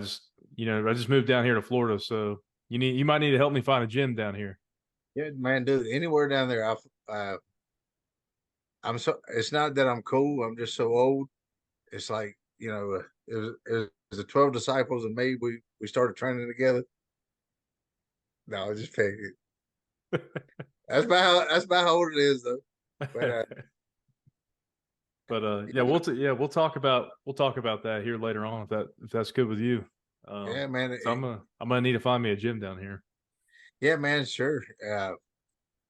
I just moved down here to Florida, so you might need to help me find a gym down here. Yeah, man, dude, anywhere down there. It's not that I'm cool. I'm just so old. It's like, it was the 12 disciples and me. We started training together. No, just picking. That's about how old it is, though. Yeah, we'll talk about that here later on if that's good with you. Yeah, man. So I'm gonna need to find me a gym down here. Yeah, man. Sure.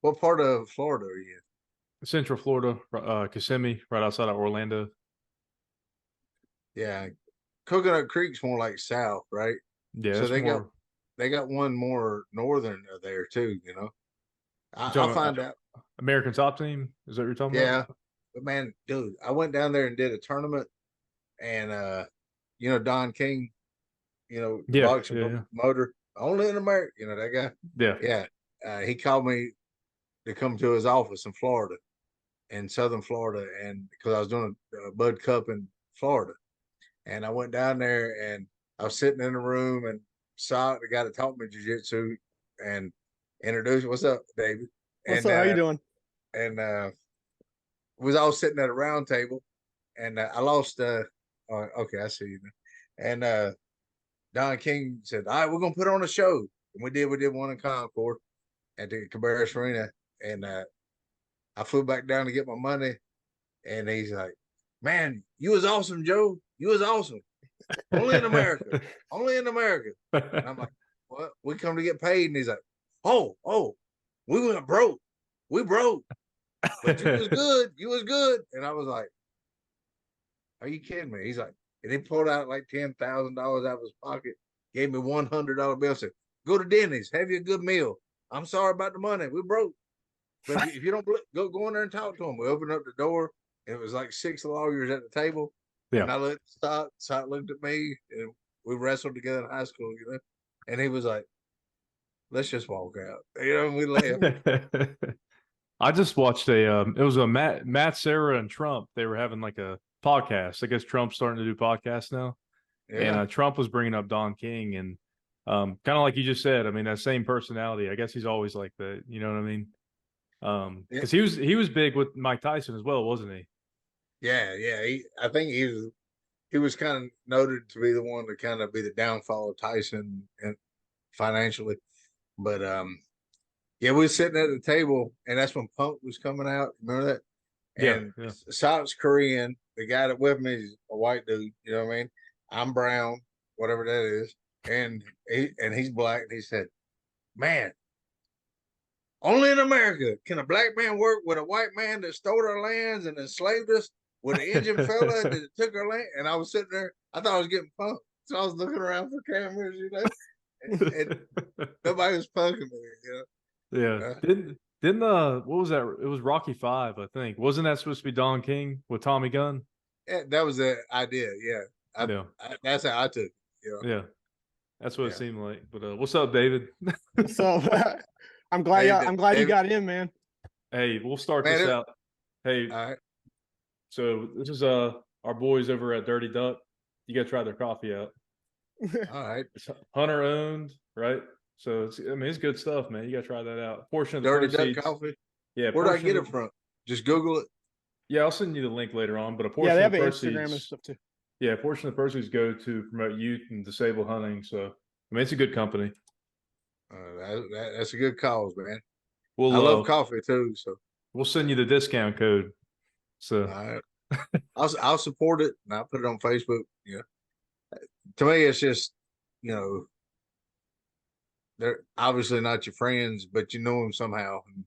What part of Florida are you in? Central Florida, Kissimmee, right outside of Orlando. Yeah, Coconut Creek's more like south, right? Yeah, so they got one more northern there too. I'll find out. American Top Team, is that what you're talking about? Yeah, but man, dude, I went down there and did a tournament, and Don King, boxing motor, only in America. That guy. Yeah. He called me to come to his office in Florida, in Southern Florida, and because I was doing a Bud Cup in Florida, and I went down there and I was sitting in the room and saw the guy that taught me jiu-jitsu and introduced, what's up, David? What's up? How you doing? And we was all sitting at a round table, and I lost. Okay, I see you now. And Don King said, "All right, we're gonna put on a show." And we did one in Concord at the Cabarrus Arena, and I flew back down to get my money, and he's like, "Man, you was awesome, Joe. You was awesome. Only in America. Only in America." And I'm like, "What? We come to get paid?" And he's like, "Oh, we went broke. We broke. But you was good. You was good." And I was like, "Are you kidding me?" He's like, and he pulled out like $10,000 out of his pocket, gave me $100 bill, said, "Go to Denny's, have you a good meal. I'm sorry about the money. We broke. But if you don't go in there and talk to him." We opened up the door, and it was like 6 lawyers at the table. Yeah. And I looked at Stock looked at me, and we wrestled together in high school, And he was like, "Let's just walk out." And we left. I just watched it was a Matt, Sarah, and Trump. They were having like a podcast. I guess Trump's starting to do podcasts now. Yeah. And Trump was bringing up Don King, and kind of like you just said, I mean, that same personality. I guess he's always like that. You know what I mean? Because he was big with Mike Tyson as well, wasn't he? Yeah. I think he was kind of noted to be the one to kind of be the downfall of Tyson and financially. But we were sitting at the table, and that's when Punk was coming out. Remember that? And South's Korean. The guy that with me is a white dude. You know what I mean? I'm brown, whatever that is, and he's black. And he said, "Man, only in America can a black man work with a white man that stole our lands and enslaved us, with an Indian fella that took our land." And I was sitting there. I thought I was getting punked, so I was looking around for cameras, and nobody was punking me, Yeah. Didn't what was that? It was Rocky V, I think. Wasn't that supposed to be Don King with Tommy Gunn? Yeah, that was the idea. Yeah. That's how I took it. Yeah. That's what it seemed like. But what's up, David? So I'm glad you got in, man. Hey, we'll start this out. Hey, all right. So this is our boys over at Dirty Duck. You gotta try their coffee out. All right. It's Hunter owned, right? So it's good stuff, man. You gotta try that out. Portion of the Dirty proceeds, Duck coffee. Yeah. Where do I get it from? Just Google it. Yeah, I'll send you the link later on. But a portion they of have the proceeds, Instagram and stuff too. Yeah, a portion of the proceeds go to promote youth and disabled hunting. So I mean, it's a good company. That's a good cause, man. I love coffee too. So we'll send you the discount code. So all right. I'll support it, and I'll put it on Facebook. To me, it's just they're obviously not your friends, but you know them somehow. And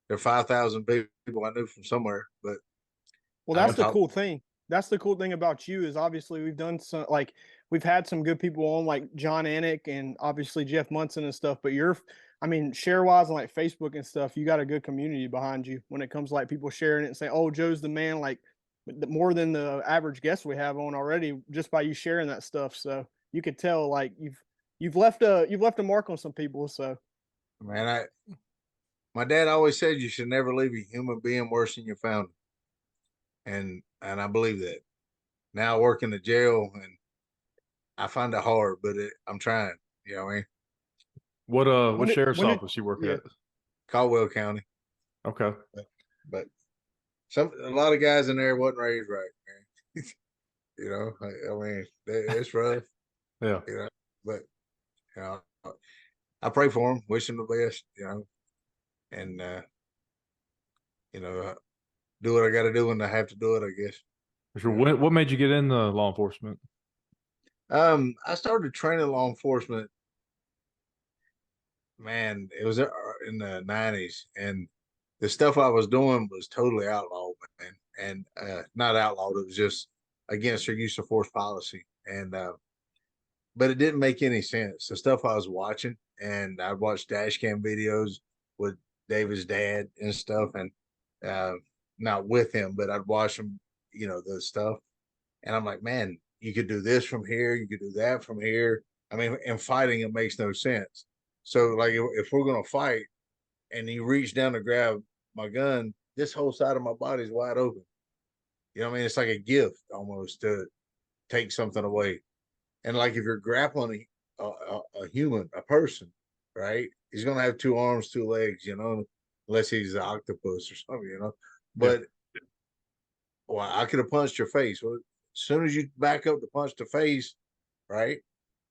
they're 5,000 people I knew from somewhere. But that's the cool thing. That's the cool thing about you is obviously we've done some we've had some good people on like John Anik and obviously Jeff Monson and stuff. But share wise on like Facebook and stuff, you got a good community behind you when it comes to like people sharing it and saying, "Oh, Joe's the man," like more than the average guest we have on already just by you sharing that stuff. So you could tell like you've left a mark on some people. So man, my dad always said you should never leave a human being worse than you found him. And I believe that. Now I work in the jail, and I find it hard, but I'm trying. You know what I mean? What sheriff's office you work at? Caldwell County. Okay. But a lot of guys in there wasn't raised right, man. You know, I mean, it's rough. Yeah. You know, but you know, I pray for them, wish them the best. You know, and you know, do what I got to do when I have to do it. I guess. Sure. What made you get into law enforcement? I started training law enforcement. Man, it was in the '90s, and the stuff I was doing was totally outlawed, man, and not outlawed. It was just against their use of force policy, and but it didn't make any sense. The stuff I was watching, and I watched dash cam videos with David's dad and stuff, and not with him, but I'd watch him, you know, the stuff, and I'm like, man, you could do this from here, you could do that from here. I mean, in fighting, it makes no sense. So, like, if we're gonna fight, and you reach down to grab my gun, this whole side of my body is wide open. You know what I mean? It's like a gift almost to take something away. And like if you're grappling a human, a person, right? He's gonna have two arms, two legs, you know, unless he's an octopus or something, you know. But well, I could have punched your face. Well, as soon as you back up to punch the face, right?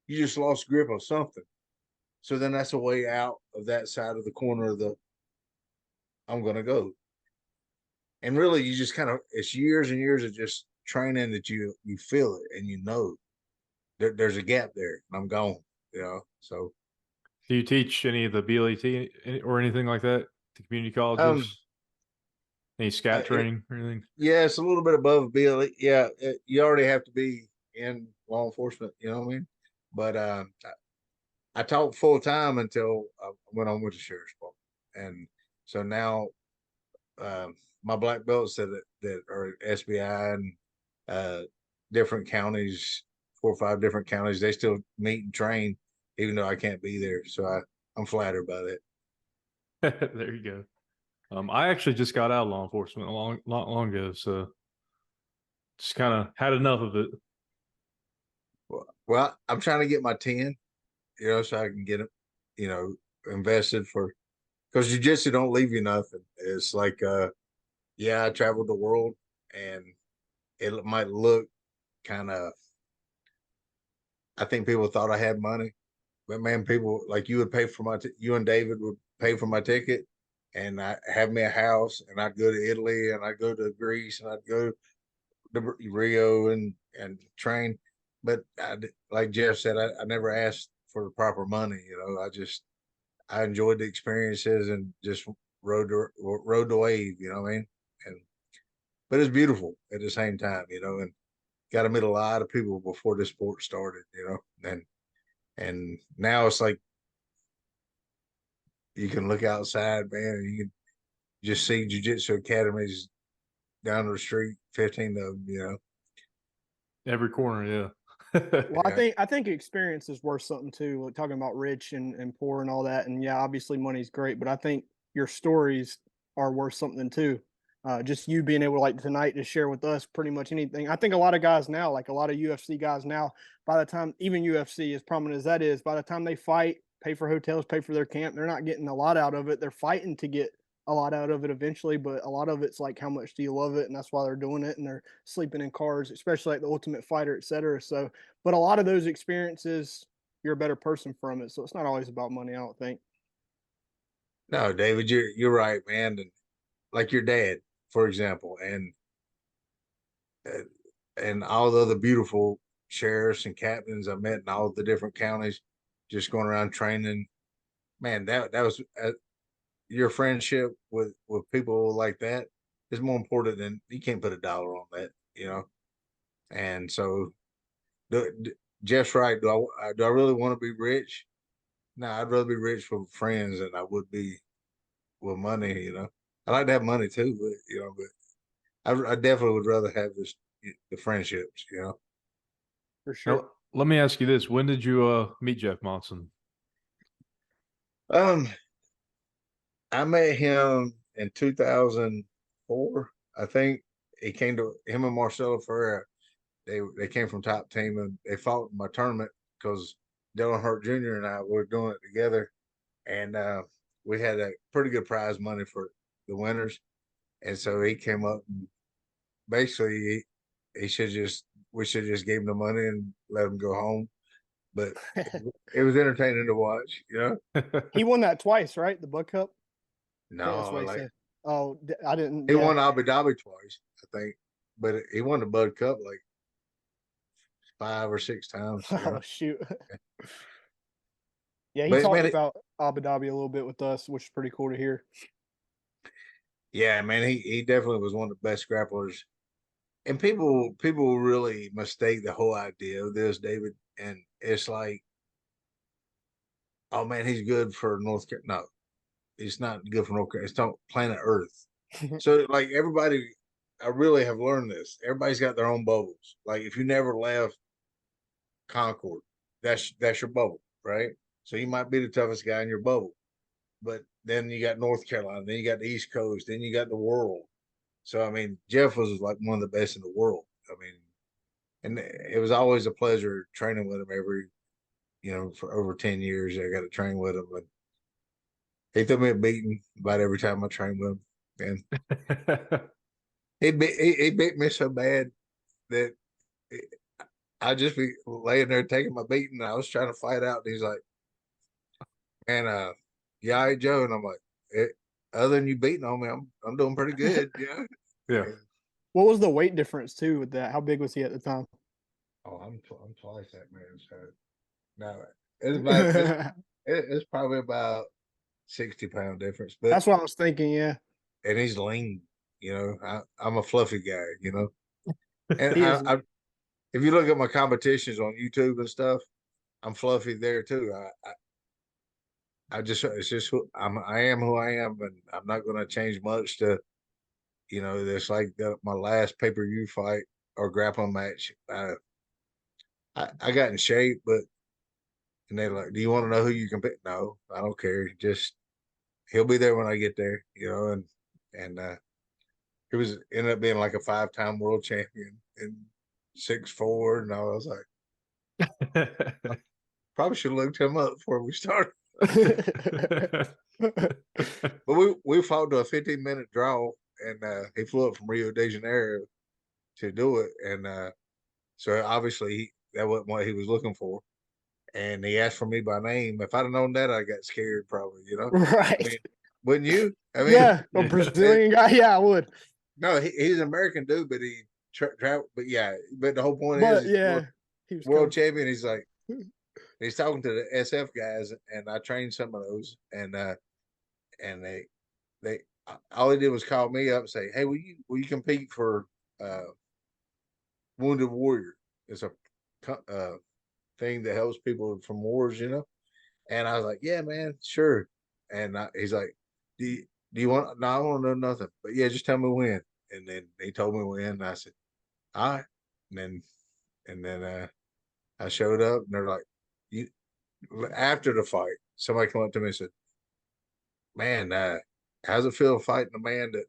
You just lost grip of something. So then that's a way out of that side of the corner of the I'm gonna go. And really you just kind of it's years and years of just training that you feel it and you know there's a gap there and I'm gone, you know. So do you teach any of the BLET or anything like that to community colleges? Any scat training or anything? Yeah, it's a little bit above BLE. Yeah, you already have to be in law enforcement, you know what I mean? But I taught full time until I went on with the sheriff's department, and so now my black belts that are SBI and different counties, 4 or 5 different counties, they still meet and train, even though I can't be there. So I'm flattered by that. There you go. I actually just got out of law enforcement a long ago, so just kind of had enough of it. Well, I'm trying to get my 10, you know, so I can get it, you know, invested for because jiu-jitsu don't leave you nothing. It's like yeah, I traveled the world and it might look kind of I think people thought I had money, but man, people like you would pay for you and David would pay for my ticket and I have me a house and I'd go to Italy and I'd go to Greece and I'd go to Rio and train. But like Jeff said, I never asked for the proper money. You know, I enjoyed the experiences and just rode the wave. You know what I mean? And but it's beautiful at the same time. You know, and got to meet a lot of people before this sport started. You know, and now it's like you can look outside, man, and you can just see jiu-jitsu academies down the street, 15 of them. You know, every corner, yeah. Well, I think experience is worth something too. Like talking about rich and poor and all that. And yeah, obviously money's great, but I think your stories are worth something too. Just you being able, like tonight, to share with us pretty much anything. I think a lot of guys now, like a lot of UFC guys now, by the time even UFC, as prominent as that is, by the time they fight, pay for hotels, pay for their camp, they're not getting a lot out of it. They're fighting to get a lot out of it eventually, but a lot of it's like how much do you love it, and that's why they're doing it, and they're sleeping in cars, especially like the Ultimate Fighter, etc. So, but a lot of those experiences, you're a better person from it. So it's not always about money, I don't think. No, David, you're right, man. And like your dad, for example, and all the other beautiful sheriffs and captains I met in all the different counties, just going around training. Man, that was your friendship with people like that is more important than you can't put a dollar on that, you know. And so, Jeff's right. Do I really want to be rich? No, I'd rather be rich with friends than I would be with money. You know, I like to have money too, but you know, but I definitely would rather have the friendships. You know, for sure. Now, let me ask you this: when did you meet Jeff Monson? I met him in 2004. I think he came to him and Marcelo Ferreira they came from top team and they fought in my tournament because Earnhardt Jr. and I were doing it together, and we had a pretty good prize money for the winners. And so he came up and basically we should just give him the money and let him go home. But it was entertaining to watch, He won that twice, right? The Bud Cup. No, oh, I didn't. He won Abu Dhabi twice, I think, but he won the Bud Cup like 5 or 6 times. Oh shoot! Yeah, he talked about Abu Dhabi a little bit with us, which is pretty cool to hear. Yeah, man, he definitely was one of the best grapplers. And people really mistake the whole idea of this, David. And it's like, oh man, he's good for North Carolina. No, he's not good for North Carolina. It's not planet Earth. So like everybody, I really have learned this. Everybody's got their own bubbles. Like if you never left Concord, that's your bubble, right? So you might be the toughest guy in your bubble. But then you got North Carolina, then you got the East Coast, then you got the world. So, I mean, Jeff was like one of the best in the world. I mean, and it was always a pleasure training with him for over 10 years. I got to train with him. And he threw me a beating about every time I trained with him. And he beat me so bad that I'd just be laying there taking my beating. And I was trying to fight out. And he's like, man, yeah, Joe. And I'm like, other than you beating on me, I'm doing pretty good. Yeah. What was the weight difference too with that? How big was he at the time? Oh, I'm twice that man. So no, it's probably about 60-pound difference. But that's what I was thinking. Yeah. And he's lean. I'm a fluffy guy. And if you look at my competitions on YouTube and stuff, I'm fluffy there too. I am who I am, and I'm not going to change much to, it's like my last pay-per-view fight or grappling match. I got in shape, and they're like, do you want to know who you compete? No, I don't care. Just, he'll be there when I get there, and he ended up being like a 5-time world champion and 6'4", and I was like, probably should have looked him up before we started. But we fought to a 15-minute draw, and he flew up from Rio de Janeiro to do it, and so obviously that wasn't what he was looking for, and he asked for me by name. If I'd have known that, I got scared probably, right? I mean, wouldn't you? I mean, yeah, a Brazilian guy. Yeah, I would. No, he's an American dude, but he traveled. But yeah, but the whole point is, he was world champion. He's like. He's talking to the SF guys, and I trained some of those, and they all he did was call me up and say, "Hey, will you compete for Wounded Warrior?" It's a thing that helps people from wars, And I was like, "Yeah, man, sure." And he's like, "Do you want?" No, I don't want to know nothing, but yeah, just tell me when. And then he told me when, and I said, "All right." And then I showed up, and they're like, after the fight, somebody came up to me and said, man, how's it feel fighting a man that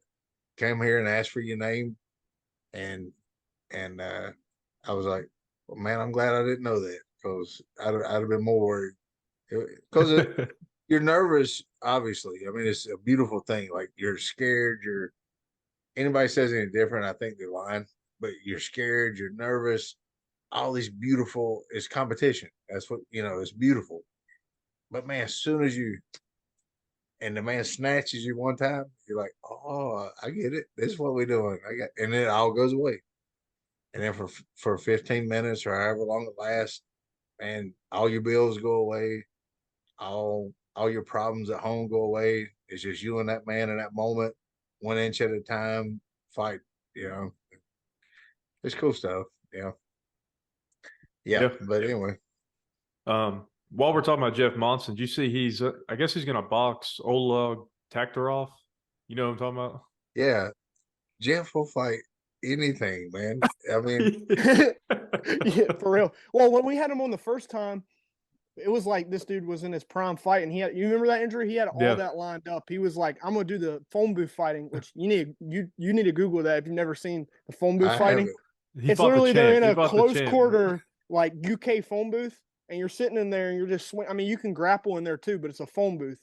came here and asked for your name? And I was like, well, man, I'm glad I didn't know that, because I'd have been more worried. Because you're nervous, obviously. I mean, it's a beautiful thing. Like, you're scared. Anybody says anything different, I think they're lying. But you're scared. You're nervous. All these beautiful, it's competition. That's what, it's beautiful. But man, as soon as the man snatches you one time, you're like, oh, I get it. This is what we're doing. And then it all goes away. And then for 15 minutes or however long it lasts, and all your bills go away, all your problems at home go away. It's just you and that man in that moment, 1 inch at a time, fight. It's cool stuff. Yeah, but anyway. While we're talking about Jeff Monson, do you see I guess he's going to box Oleg Taktarov? You know what I'm talking about? Yeah. Jeff will fight anything, man. I mean. Yeah, for real. Well, when we had him on the first time, it was like this dude was in his prime fight, and you remember that injury? He had all that lined up. He was like, I'm going to do the phone booth fighting, which you need to Google that if you've never seen the phone booth fighting. It's literally they're in a close quarter, like UK phone booth, and you're sitting in there and you're just I mean, you can grapple in there too, but it's a phone booth.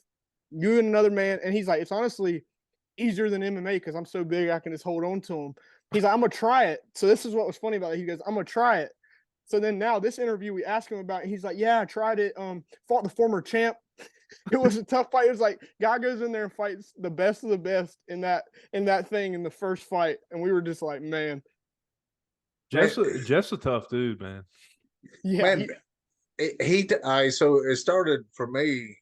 You and another man, and he's like, it's honestly easier than MMA because I'm so big I can just hold on to him. He's like, I'm gonna try it. So this is what was funny about it. He goes, I'm gonna try it. So then now this interview, we asked him about it. He's like, yeah, I tried it. Fought the former champ. It was a tough fight. It was like guy goes in there and fights the best of the best in that thing in the first fight, and we were just like, man. Jeff's a tough dude, man. Yeah, man, so it started for me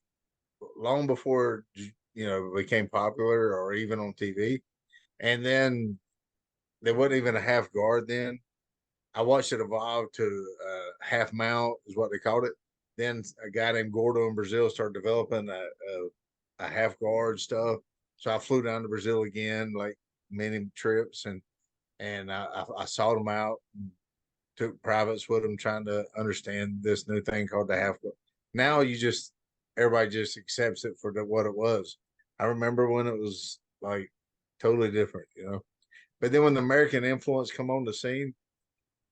long before it became popular or even on TV, and then there wasn't even a half guard then. I watched it evolve to half mount is what they called it. Then a guy named Gordo in Brazil started developing a half guard stuff. So I flew down to Brazil again, like many trips, and I sought them out, and took privates with them, trying to understand this new thing called the half guard. Now everybody just accepts it for what it was. I remember when it was like totally different, But then when the American influence come on the scene,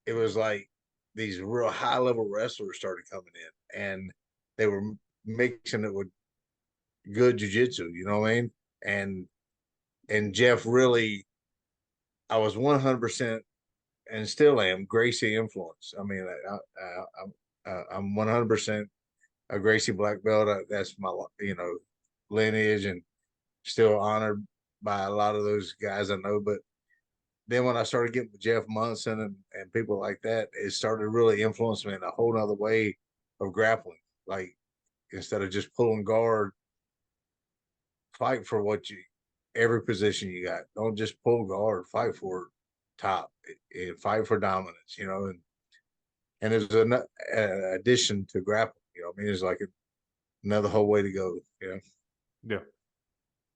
it was like these real high level wrestlers started coming in, and they were mixing it with good jiu-jitsu, you know what I mean? And Jeff really, I was 100% and still am Gracie influence. I mean, I'm 100% a Gracie black belt. That's my lineage, and still honored by a lot of those guys I know. But then when I started getting with Jeff Monson and people like that, it started really influencing me in a whole nother way of grappling. Like, instead of just pulling guard, fight for every position you got. Don't just pull guard, fight for top, and fight for dominance, and there's an addition to grappling, I mean, it's like another whole way to go, Yeah.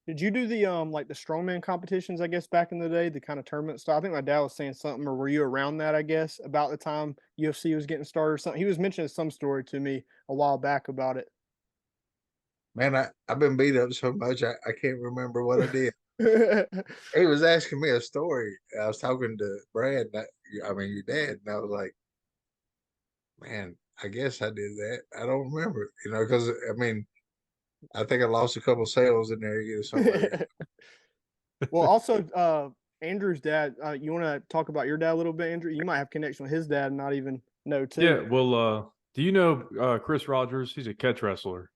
Did you do the like the strongman competitions, I guess, back in the day, the kind of tournament stuff? I think my dad was saying something, or were you around that, I guess, about the time UFC was getting started or something? He was mentioning some story to me a while back about it. Man, I've been beat up so much I can't remember what I did. He was asking me a story. I was talking to Brad, your dad, and I was like, man, I guess I did that. I don't remember, because I think I lost a couple sales in there, something. Well, also, Andrew's dad. You want to talk about your dad a little bit, Andrew? You might have connection with his dad and not even know too. Yeah. Well, do you know Chris Rogers? He's a catch wrestler,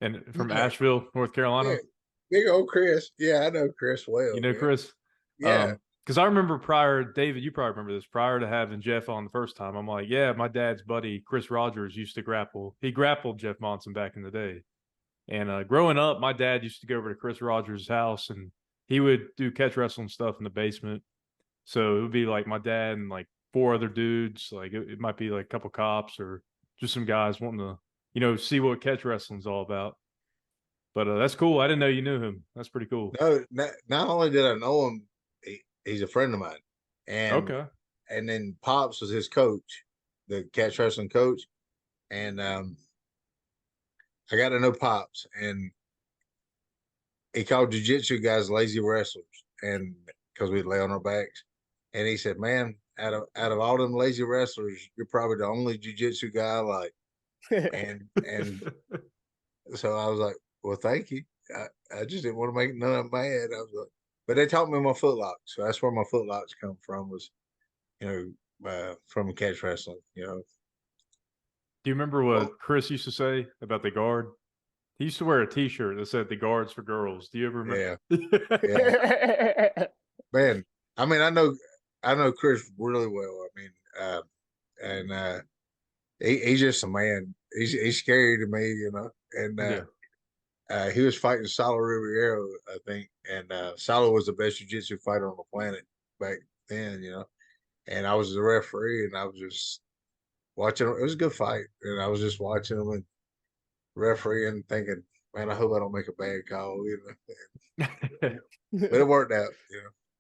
and from Asheville, North Carolina. Yeah. Big old Chris. Yeah, I know Chris well. You know, man. Chris? Yeah. Because I remember David, you probably remember this, prior to having Jeff on the first time, I'm like, yeah, my dad's buddy, Chris Rogers, used to grapple. He grappled Jeff Monson back in the day. And growing up, my dad used to go over to Chris Rogers' house, and he would do catch wrestling stuff in the basement. So it would be like my dad and like 4 other dudes. Like it might be like a couple cops or just some guys wanting to, see what catch wrestling's all about. But that's cool. I didn't know you knew him. That's pretty cool. No, not only did I know him, he's a friend of mine. And okay. And then Pops was his coach, the catch wrestling coach. And I got to know Pops, and he called jiu-jitsu guys lazy wrestlers, and because we'd lay on our backs. And he said, man, out of all them lazy wrestlers, you're probably the only jiu-jitsu guy I like. and so I was like, well, thank you. I just didn't want to make none of them mad. I was like, but they taught me my footlocks. So that's where my footlocks come from, was, from catch wrestling, Do you remember what Chris used to say about the guard? He used to wear a T-shirt that said "the guard's for girls." Do you ever remember? Yeah. Man, I know Chris really well. He's just a man. He's scary to me, And he was fighting Salo Riviero, I think, and Salo was the best jiu-jitsu fighter on the planet back then, And I was the referee, and I was just watching him. It was a good fight, and I was just watching him and refereeing, thinking, man, I hope I don't make a bad call, But it worked out,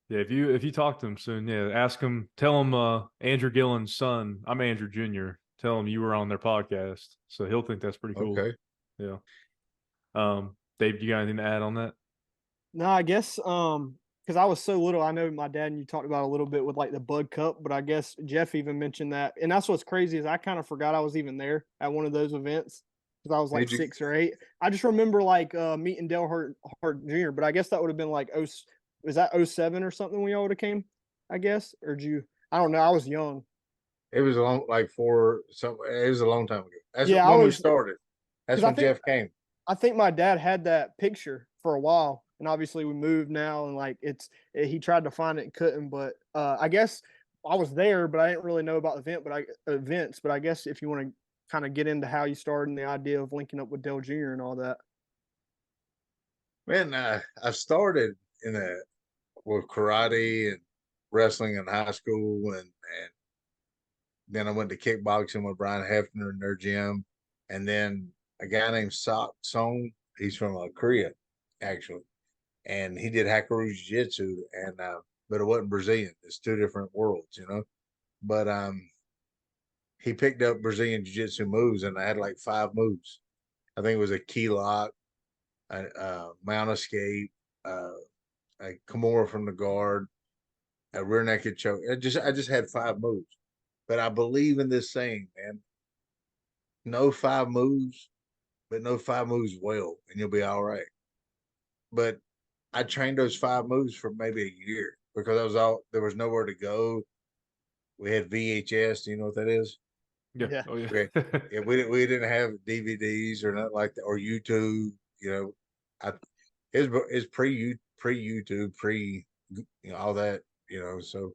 Yeah, if you talk to him soon, ask him, tell him Andrew Gillen's son, I'm Andrew Jr., tell him you were on their podcast. So he'll think that's pretty cool. Okay. Yeah. Dave, you got anything to add on that? No, I guess because I was so little. I know my dad and you talked about a little bit with like the Bud Cup, but I guess Jeff even mentioned that. And that's what's crazy is I kind of forgot I was even there at one of those events because I was like 6 or 8. I just remember like meeting Dale Hurt Jr., but I guess that would have been like, was that 07 or something when y'all would have came, I guess? Or did you, I don't know. I was young. It was a long, it was a long time ago. That's Yeah, when we started. That's when Jeff came. I think my dad had that picture for a while, and obviously we moved now, and like he tried to find it and couldn't. But I guess I was there, but I didn't really know about events. But I guess if you want to kind of get into how you started and the idea of linking up with Dale Jr. and all that. Man, I started with karate and wrestling in high school, and then I went to kickboxing with Brian Hefner in their gym, and then a guy named Sok Song. He's from Korea, actually, and he did Hakaru Jiu-Jitsu, and but it wasn't Brazilian. It's two different worlds, you know. But he picked up Brazilian Jiu-Jitsu moves, and I had like 5 moves. I think it was a key lock, a mount escape, a Kimura from the guard, a rear naked choke. I just had 5 moves. But I believe in this saying, man. Know 5 moves, but know 5 moves well, and you'll be all right. But I trained those 5 moves for maybe a year because there was nowhere to go. We had VHS. Do you know what that is? Yeah. Oh, yeah. We didn't have DVDs or nothing like that, or YouTube. You know, it's pre YouTube, all that. You know, so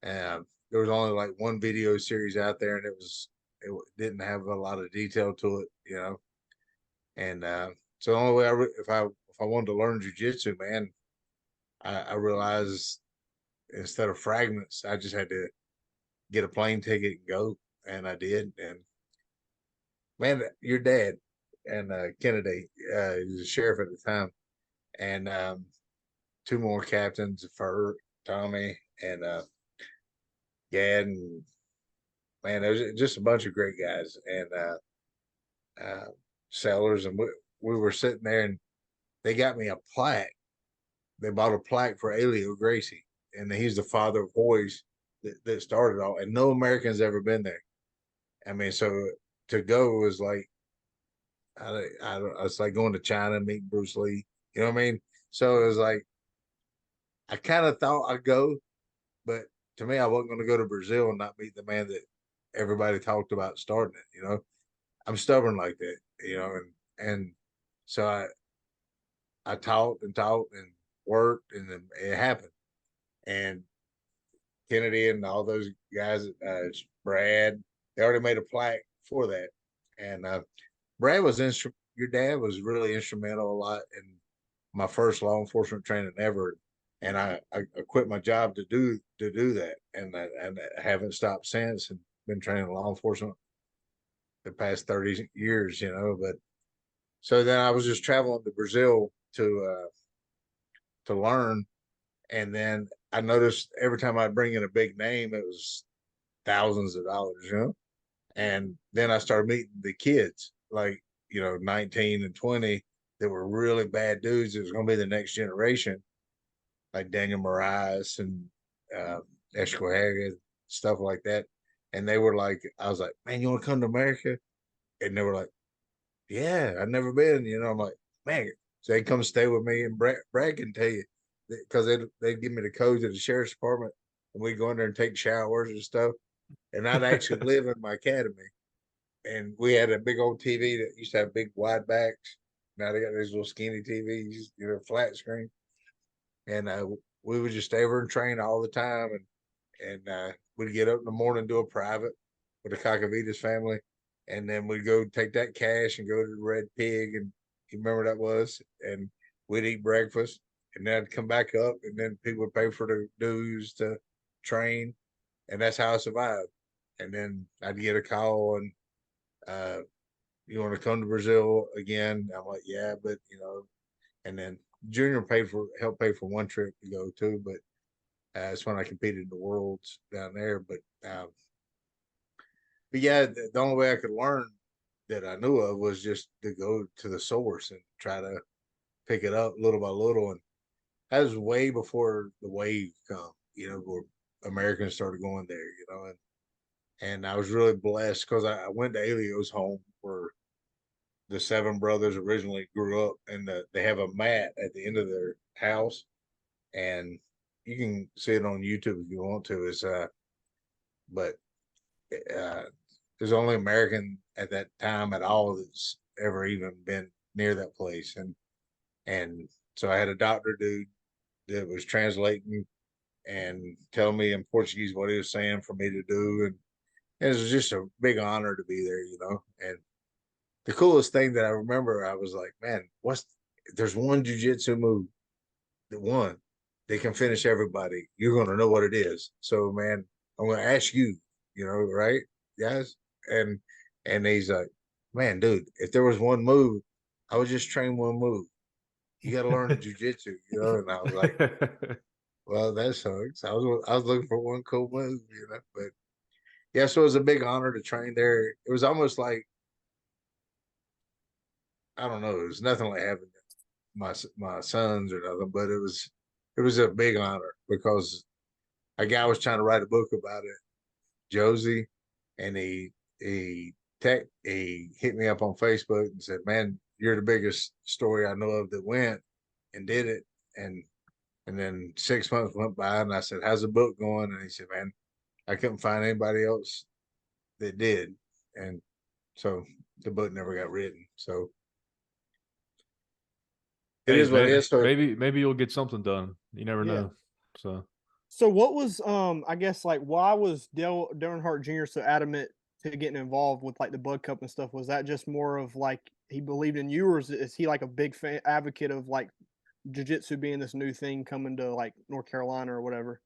there was only like one video series out there, and it didn't have a lot of detail to it. You know, and so the only way if I wanted to learn jiu-jitsu, man, I realized instead of fragments, I just had to get a plane ticket and go, and I did. And man, your dad and Kennedy, he was a sheriff at the time, and 2 more captains, Fur, Tommy, and Gad, and man, there was just a bunch of great guys, and sellers, and we were sitting there, and they got me a plaque. They bought a plaque for Elio Gracie, and he's the father of Hoy's that started all. And no American's ever been there. I mean, so to go was like, it's like going to China and meeting Bruce Lee. You know what I mean? So it was like, I kind of thought I'd go, but to me, I wasn't going to go to Brazil and not meet the man that everybody talked about starting it. You know, I'm stubborn like that. You know, and so I taught and worked, and then it happened. And Kennedy and all those guys, Brad, they already made a plaque for that. And Brad was your dad was really instrumental a lot in my first law enforcement training ever. And I quit my job to do that, and I haven't stopped since, and been training law enforcement the past 30 years, you know. But so then I was just traveling to Brazil to learn, and then I noticed every time I'd bring in a big name, it was thousands of dollars, you know. And then I started meeting the kids, like, you know, 19 and 20, that were really bad dudes. It was going to be the next generation, like Daniel Moraes and Escohaga, stuff like that. And they were like, I was like, man, you want to come to America? And they were like, yeah, I've never been. You know, I'm like, man. So they come stay with me, and Brad can tell you, because they give me the codes of the sheriff's department, and we go in there and take showers and stuff. And I'd actually live in my academy, and we had a big old TV that used to have big wide backs. Now they got these little skinny TVs, you know, flat screen. And we would just stay over and train all the time, and we'd get up in the morning, do a private with the Cacavitas family, and then we'd go take that cash and go to the Red Pig, and you remember that was, and we'd eat breakfast, and then I'd come back up, and then people would pay for the dues to train, and that's how I survived. And then I'd get a call, and you want to come to Brazil again? I'm like, yeah, but you know, and then Junior helped pay for one trip to go too, but it's when I competed in the Worlds down there. But yeah, the only way I could learn that I knew of was just to go to the source and try to pick it up little by little. And that was way before the wave come, where Americans started going there, and I was really blessed because I went to Elio's home where the seven brothers originally grew up, and they have a mat at the end of their house, and you can see it on YouTube if you want to. But there's only American at that time at all that's ever even been near that place, and so I had a doctor dude that was translating and telling me in Portuguese what he was saying for me to do, and it was just a big honor to be there, And the coolest thing that I remember, I was like, man, there's one jujitsu move that they can finish everybody. You're going to know what it is. So, man, I'm going to ask you, right, guys? And he's like, man, dude, if there was one move, I would just train one move. You got to learn jujitsu, And I was like, well, that sucks. I was looking for one cool move, But yeah, so it was a big honor to train there. It was almost like, I don't know, it was nothing like having my sons or nothing, but it was a big honor because a guy was trying to write a book about it, Josie, and he hit me up on Facebook and said, man, you're the biggest story I know of that went and did it. And then 6 months went by and I said, how's the book going? And he said, man, I couldn't find anybody else that did. And so the book never got written. So it is what it is. So maybe you'll get something done. You never know. So what was I guess like why was Dale Earnhardt Jr. so adamant to getting involved with like the Bud Cup and stuff? Was that just more of like he believed in you, or is he like a big advocate of like jiu-jitsu being this new thing coming to like North Carolina or whatever?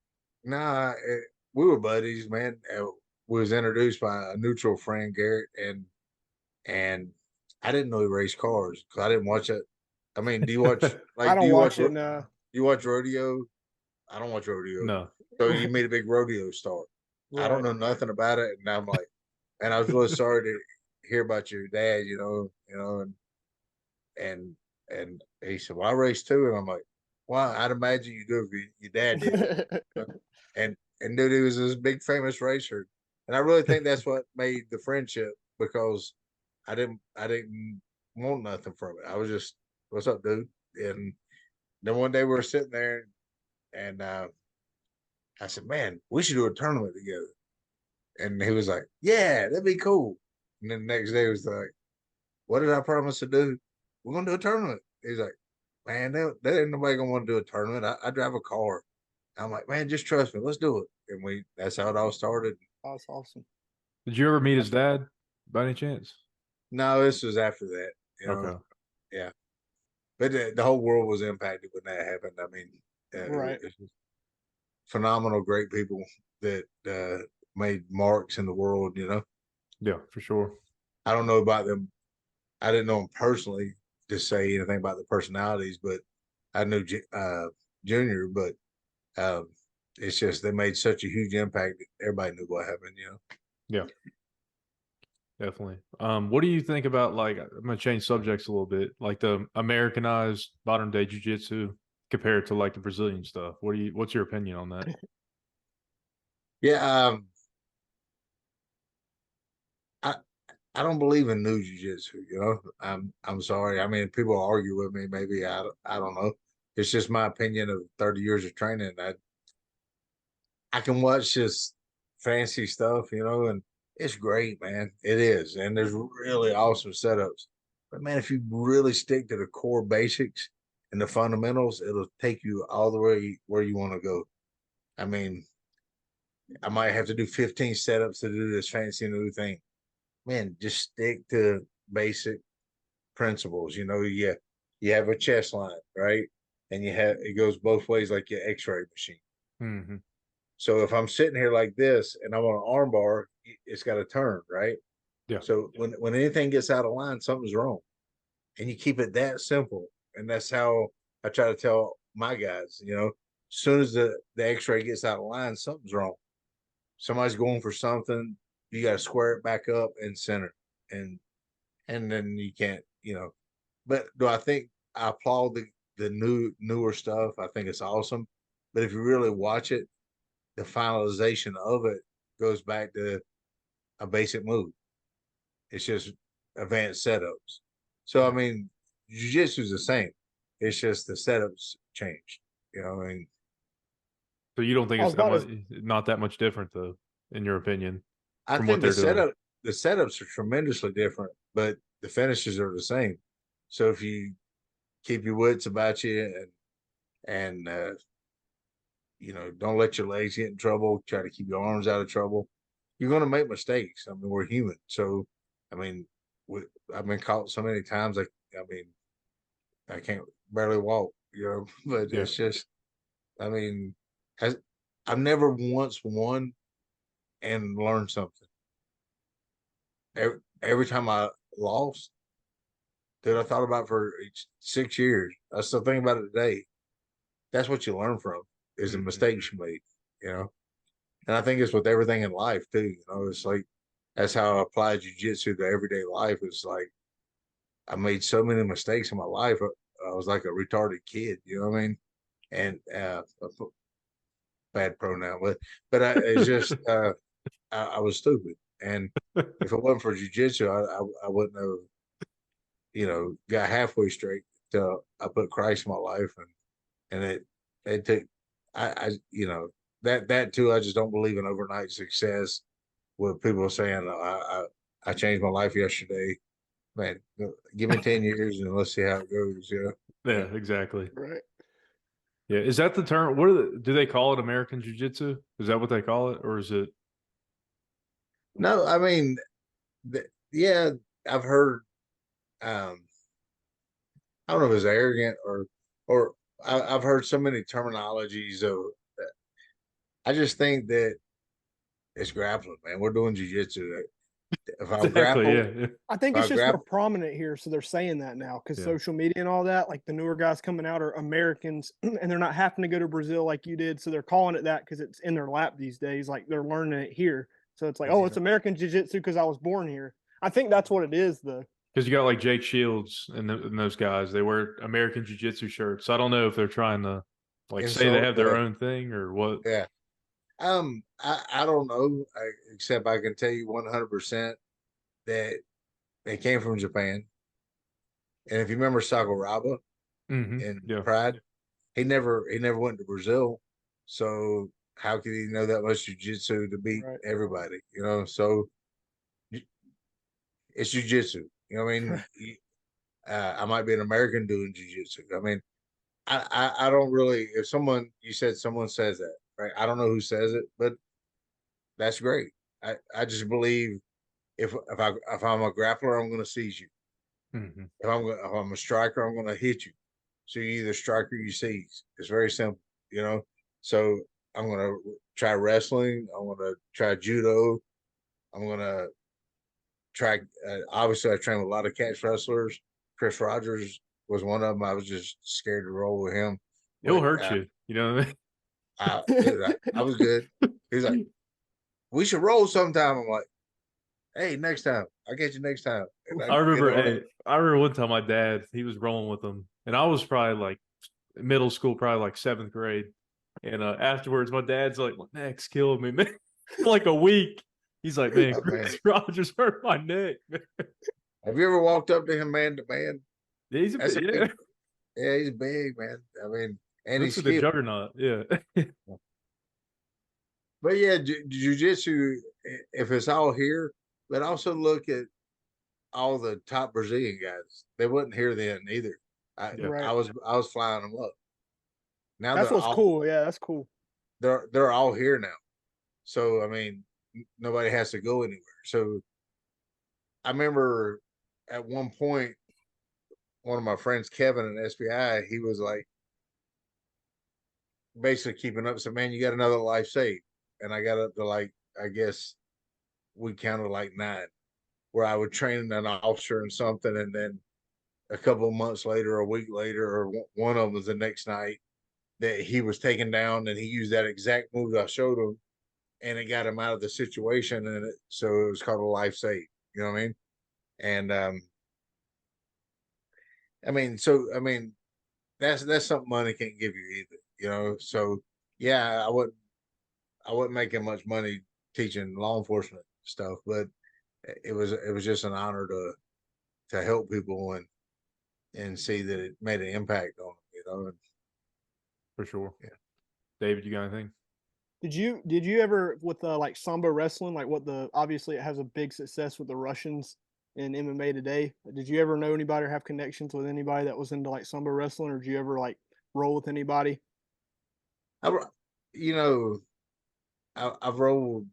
Nah, we were buddies, man. We was introduced by a neutral friend, Garrett, and I didn't know he raced cars because I didn't watch it. I mean, do you watch? Like, I don't watch it. No. You watch rodeo? I don't watch rodeo. No. So you made a big rodeo star. Right. I don't know nothing about it, and I'm like, and I was really sorry to hear about your dad. And he said, well, I raced too, and I'm like, well, I'd imagine you do if your dad did. and dude, he was this big famous racer, and I really think that's what made the friendship because I didn't want nothing from it. I was just, what's up, dude? And then one day we were sitting there, and I said, man, we should do a tournament together. And he was like, yeah, that'd be cool. And then the next day he was like, what did I promise to do? We're going to do a tournament. He's like, man, there ain't nobody going to want to do a tournament. I drive a car. I'm like, man, just trust me. Let's do it. And that's how it all started. That's awesome. Did you ever meet his dad by any chance? No, this was after that. Okay. Yeah. But the whole world was impacted when that happened. I mean, right. It was phenomenal, great people that made marks in the world, Yeah, for sure. I don't know about them. I didn't know them personally to say anything about the personalities, but I knew Junior, but it's just they made such a huge impact that everybody knew what happened, Yeah. Definitely. What do you think about, like, I'm going to change subjects a little bit, like the Americanized modern day jiu-jitsu compared to like the Brazilian stuff? What's your opinion on that? Yeah. I don't believe in new jiu-jitsu, I'm sorry. I mean, people argue with me, maybe I don't know. It's just my opinion of 30 years of training. I can watch this fancy stuff, and it's great, man. It is. And there's really awesome setups. But man, if you really stick to the core basics and the fundamentals, it'll take you all the way where you want to go. I mean, I might have to do 15 setups to do this fancy new thing. Man, just stick to basic principles. You have a chest line, right? And it goes both ways like your x-ray machine. Mm-hmm. So if I'm sitting here like this and I'm on an arm bar, it's got to turn, right? Yeah. So when anything gets out of line, something's wrong. And you keep it that simple. And that's how I try to tell my guys, as soon as the x-ray gets out of line, something's wrong. Somebody's going for something, you got to square it back up and center. And then you can't, but do I think I applaud the newer stuff. I think it's awesome. But if you really watch it, the finalization of it goes back to a basic move. It's just advanced setups. So I mean, jiu-jitsu is the same. It's just the setups changed. You know, I mean. So you don't think it's not that much different, though, in your opinion? I think the setups are tremendously different, but the finishes are the same. So if you keep your wits about you and you know, don't let your legs get in trouble, try to keep your arms out of trouble, you're going to make mistakes. I mean, we're human. So, I mean, I've been caught so many times. I mean, I can't barely walk, you know, but it's just, I mean, I've never once won and learned something. Every time I lost, that I thought about for 6 years, I still think about it today. That's what you learn from, is the mistakes you made, you know. And I think it's with everything in life too. You know, it's like that's how I apply jiu-jitsu to everyday life. It's like I made so many mistakes in my life. I was like a retarded kid, you know what I mean? And bad pronoun, but it's just I was stupid. And if it wasn't for jiu-jitsu, I wouldn't have, you know, got halfway straight till I put Christ in my life, and it took I you know, that too. I just don't believe in overnight success. With people saying I changed my life yesterday, man. Give me 10 years and let's see how it goes. Yeah, exactly. Right. Yeah, is that the term? Do they call it American Jiu-Jitsu? Is that what they call it, or is it? No, I mean, yeah, I've heard. I don't know if it's arrogant or I've heard so many terminologies of. I just think that it's grappling, man. We're doing jiu-jitsu. If I grapple, yeah. I think it's just more prominent here, so they're saying that now because social media and all that. Like the newer guys coming out are Americans, and they're not having to go to Brazil like you did, so they're calling it that because it's in their lap these days. Like they're learning it here, so it's like, oh, it's American Jiu-Jitsu because I was born here. I think that's what it is, though. Because you got like Jake Shields and those guys, they wear American Jiu-Jitsu shirts. So I don't know if they're trying to like say they have their own thing or what. Yeah. I don't know, except I can tell you 100% that they came from Japan. And if you remember Sakuraba in Pride, he never went to Brazil. So how could he know that much jiu-jitsu to beat everybody? You know, so it's jiu-jitsu. You know what I mean? I might be an American doing jiu-jitsu. I mean, I don't really, if you said someone says that, right? I don't know who says it, but that's great. I just believe if I'm a grappler, I'm going to seize you. Mm-hmm. If I'm a striker, I'm going to hit you. So you either strike or you seize. It's very simple, you know. So I'm going to try wrestling. I'm going to try judo. I'm going to try. Obviously, I train with a lot of catch wrestlers. Chris Rogers was one of them. I was just scared to roll with him. He'll hurt you. You know what I mean? I was good. He's like, we should roll sometime. I'm like, hey, next time. I'll get you next time. I remember one time my dad, he was rolling with them, and I was probably like middle school, probably like 7th grade. And afterwards, my dad's like, my neck's killing me, man. For like a week. He's like, man, Chris Rogers hurt my neck. Man. Have you ever walked up to him man to man? Yeah, he's big, yeah, he's big, man. I mean, and he's the juggernaut. Yeah. But yeah, jiu-jitsu, if it's all here, but also look at all the top Brazilian guys. They wasn't here then either. I was flying them up. Now that's what's cool. Yeah, that's cool. They're all here now. So I mean, nobody has to go anywhere. So I remember at one point, one of my friends, Kevin in SBI, he was like basically keeping up. So man, you got another life saved. And I got up to like, I guess we counted like 9, where I would train an officer and something. And then a couple of months later, a week later, or one of them was the next night that he was taken down and he used that exact move I showed him and it got him out of the situation. And so it was called a life save. You know what I mean? And, that's something money can't give you either, you know. So yeah, I wasn't making much money teaching law enforcement stuff, but it was just an honor to help people and see that it made an impact on them, you know. And, For sure. Yeah. David, you got anything? Did you ever with like sambo wrestling, like obviously it has a big success with the Russians in MMA today. Did you ever know anybody or have connections with anybody that was into like sambo wrestling, or did you ever like roll with anybody? You know, I've rolled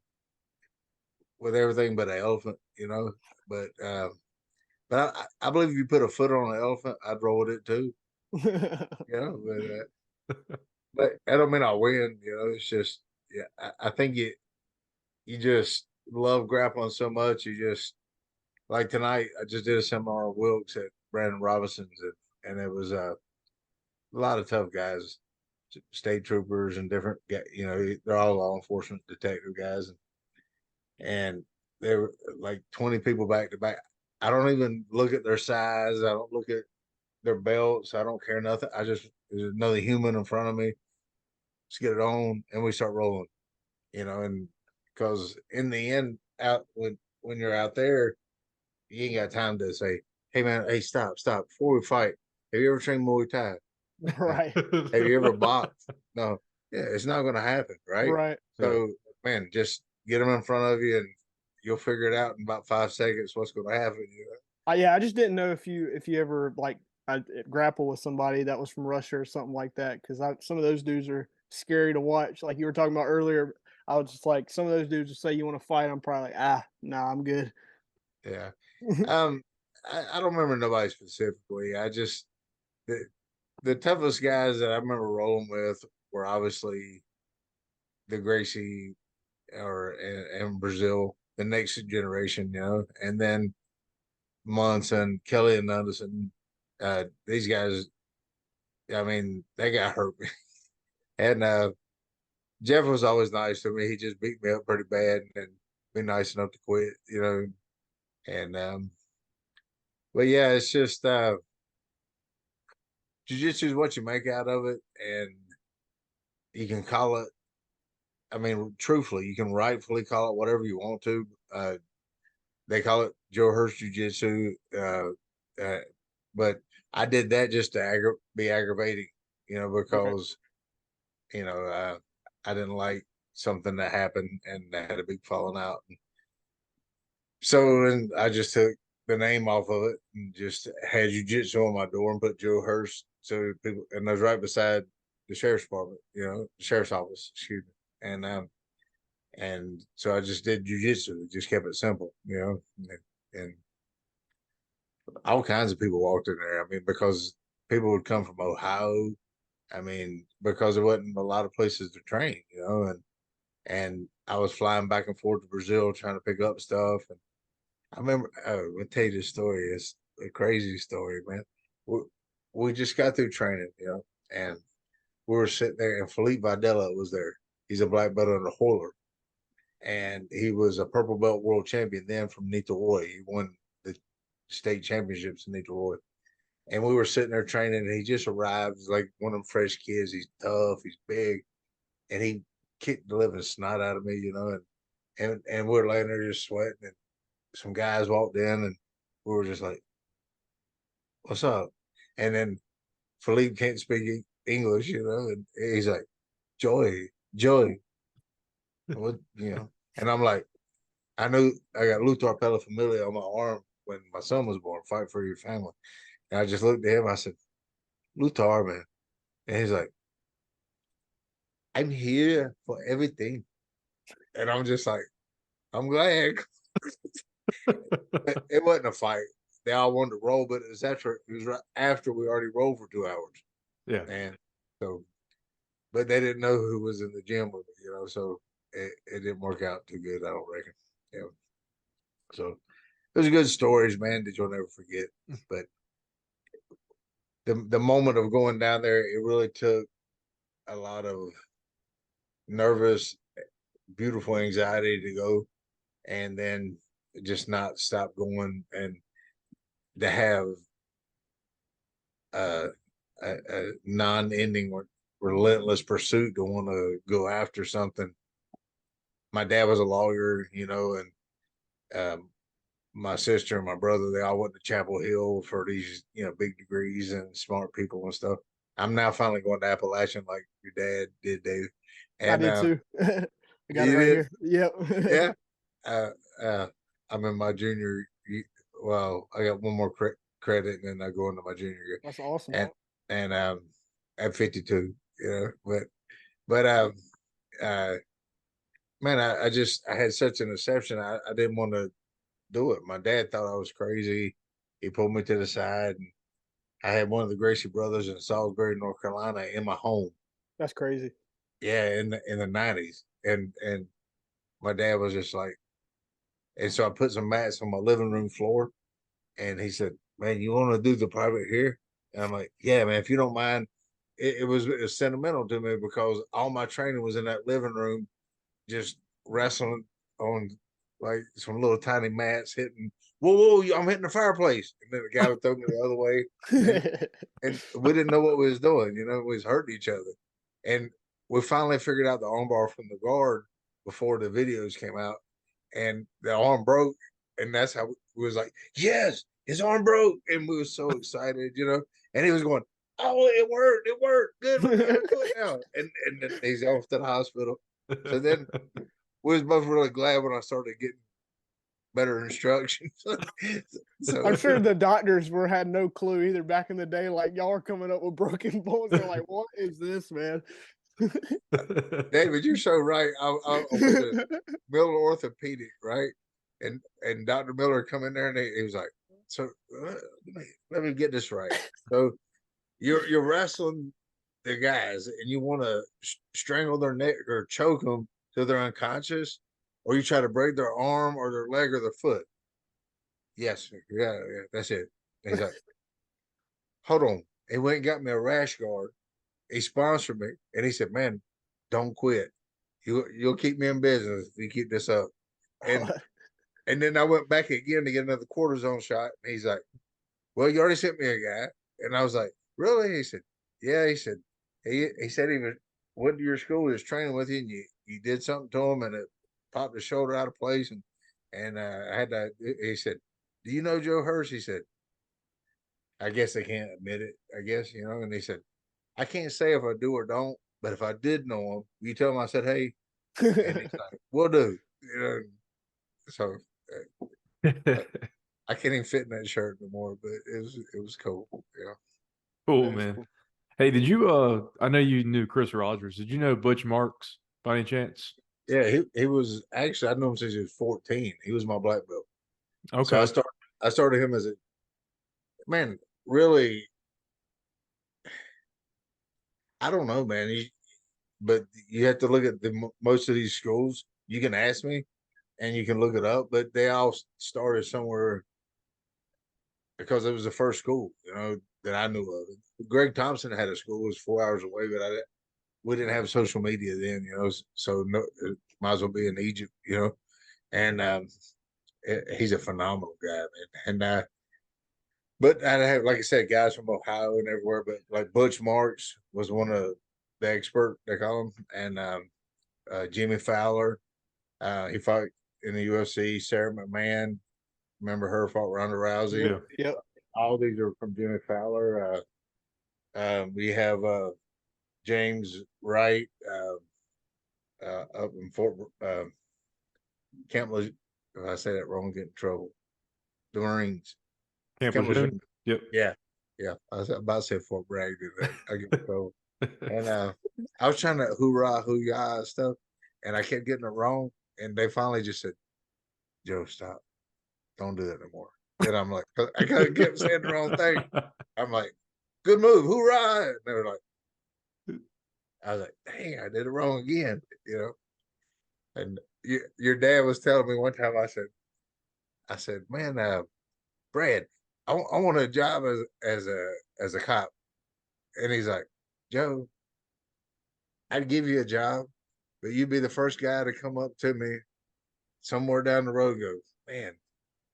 with everything but an elephant, you know. But I believe if you put a foot on an elephant, I'd roll with it too. You know, but I don't mean I win. You know, it's just I think you just love grappling so much. You just like tonight. I just did a seminar on Wilkes at Brandon Robinson's, and it was a lot of tough guys, state troopers and different. You know, they're all law enforcement detective guys, and there were like 20 people back to back. I don't even look at their size. I don't look at their belts. I don't care nothing. There's another human in front of me. Let's get it on, and we start rolling. You know, and because in the end, out when you're out there, you ain't got time to say, "Hey man, hey stop before we fight. Have you ever trained Muay Thai? Right. Have you ever boxed?" No, yeah, it's not going to happen, right? Right. So, man, just get them in front of you, and you'll figure it out in about 5 seconds what's going to happen. You know? Yeah, I just didn't know if you ever like grapple with somebody that was from Russia or something like that, because some of those dudes are scary to watch. Like you were talking about earlier, I was just like, some of those dudes will say you want to fight. I'm probably like, nah, I'm good. Yeah. I don't remember nobody specifically. I just the toughest guys that I remember rolling with were obviously the Gracie and Brazil, the next generation, you know, and then Monson, Kelly and Anderson. These guys, I mean, they got hurt. And Jeff was always nice to me. He just beat me up pretty bad and be nice enough to quit, you know. And but yeah, it's just jiu-jitsu is what you make out of it, and you can call it. I mean, truthfully, you can rightfully call it whatever you want to. They call it Joe Hurst Jiu-Jitsu, but I did that just to be aggravating, you know, because you know I didn't like something that happened and I had a big falling out. So and I just took the name off of it and just had jiu-jitsu on my door and put Joe Hurst. So people, and I was right beside the sheriff's department, you know, the sheriff's office, excuse me. And so I just did jiu-jitsu, just kept it simple, you know, and all kinds of people walked in there. I mean, because people would come from Ohio. I mean, because there wasn't a lot of places to train, you know, and I was flying back and forth to Brazil trying to pick up stuff. And I remember, I'll tell you this story. It's a crazy story, man. We just got through training, you know, and we were sitting there, and Felipe Videla was there. He's a black belt under Horler, and he was a purple belt world champion then from Niterói. He won the state championships in Niterói. And we were sitting there training, and he just arrived. He's like one of them fresh kids. He's tough. He's big, and he kicked the living snot out of me, you know. And we were laying there just sweating, and some guys walked in, and we were just like, "What's up?" And then Philippe can't speak English, you know, and he's like, Joey, what, you know? And I'm like, I knew I got Luthor Pelafamilia on my arm when my son was born. Fight for your family. And I just looked at him. I said, Luthor, man. And he's like, I'm here for everything. And I'm just like, I'm glad. It wasn't a fight. They all wanted to roll, but it was right after we already rolled for 2 hours. Yeah. And so, but they didn't know who was in the gym with me, you know, so it didn't work out too good, I don't reckon. Yeah. So those are good stories, man, that you'll never forget. But the moment of going down there, it really took a lot of nervous, beautiful anxiety to go, and then just not stop going, and to have a non-ending, relentless pursuit to want to go after something. My dad was a lawyer, and my sister and my brother, they all went to Chapel Hill for these, big degrees and smart people and stuff. I'm now finally going to Appalachian like your dad did, Dave. And I did too. I got it you right did? here. Yep. Yeah. I'm in my junior. Well, I got one more credit, and then I go into my junior year. That's awesome. And at 52, but man, I had such an exception. I didn't want to do it. My dad thought I was crazy. He pulled me to the side, and I had one of the Gracie brothers in Salisbury, North Carolina, in my home. That's crazy. Yeah, in the 90s, and my dad was just like, and so I put some mats on my living room floor, and he said, "Man, you want to do the private here?" And I'm like, "Yeah, man, if you don't mind." It was sentimental to me because all my training was in that living room, just wrestling on like some little tiny mats, hitting. Whoa! I'm hitting the fireplace, and then the guy would throw me the other way, and we didn't know what we was doing. We was hurting each other, and we finally figured out the armbar from the guard before the videos came out, and the arm broke, and that's how we was like, "Yes, his arm broke," and we were so excited, and he was going, "Oh, it worked, good, we got our foot now," and then he's off to the hospital. So then we was both really glad when I started getting better instructions. So I'm sure the doctors had no clue either back in the day. Like, y'all are coming up with broken bones. They're like, "What is this, man?" David, you're so right. I went to Miller Orthopedic, right? And Dr. Miller come in there, and he was like, "So let me get this right. So you're wrestling the guys, and you want to strangle their neck or choke them till they're unconscious, or you try to break their arm or their leg or their foot." Yes, yeah, that's it. And he's like, "Hold on." He went and got me a rash guard. He sponsored me, and he said, "Man, don't quit. You'll keep me in business if you keep this up." And and then I went back again to get another cortisone shot. And he's like, "Well, you already sent me a guy." And I was like, "Really?" He said, "Yeah." He said, he said he went to your school, he was training with you, and you did something to him, and it popped his shoulder out of place, and I had to. He said, "Do you know Joe Hurst?" He said, "I guess they can't admit it. I guess." And he said, "I can't say if I do or don't, but if I did know him, you tell him I said hey." And he's like, "We'll do." So I can't even fit in that shirt anymore, but it was cool. Yeah. Cool, man. Cool. Hey, did you I know you knew Chris Rogers. Did you know Butch Marks by any chance? Yeah, he was actually, I knew him since he was 14. He was my black belt. Okay. So I started him as a man, really. I don't know, man. But you have to look at most of these schools. You can ask me, and you can look it up, but they all started somewhere because it was the first school, that I knew of. Greg Thompson had a school, it was 4 hours away, but we didn't have social media then, so no, it might as well be in Egypt, and he's a phenomenal guy, man. And but I have, like I said, guys from Ohio and everywhere, but like Butch Marks was one of the expert, they call him, and Jimmy Fowler, he fought in the UFC. Sarah McMahon, remember her, fought Ronda Rousey. Yeah. Yep. All these are from Jimmy Fowler. We have James Wright up in Fort Camp. If I say that wrong, get in trouble. The Marines. Camp Lejeune. Yep. Yeah. I was about to say Fort Bragg. I get in trouble. And I was trying to hoorah, hoo-yah stuff, and I kept getting it wrong. And they finally just said, "Joe, stop. Don't do that anymore." And I'm like, I kind of kept saying the wrong thing. I'm like, "Good move, hoorah!" And they were like, I was like, "Dang, I did it wrong again," And your dad was telling me one time. I said, "Man, Brad, I want a job as a cop," and he's like, "Joe, I'd give you a job, but you'd be the first guy to come up to me somewhere down the road and go, 'Man,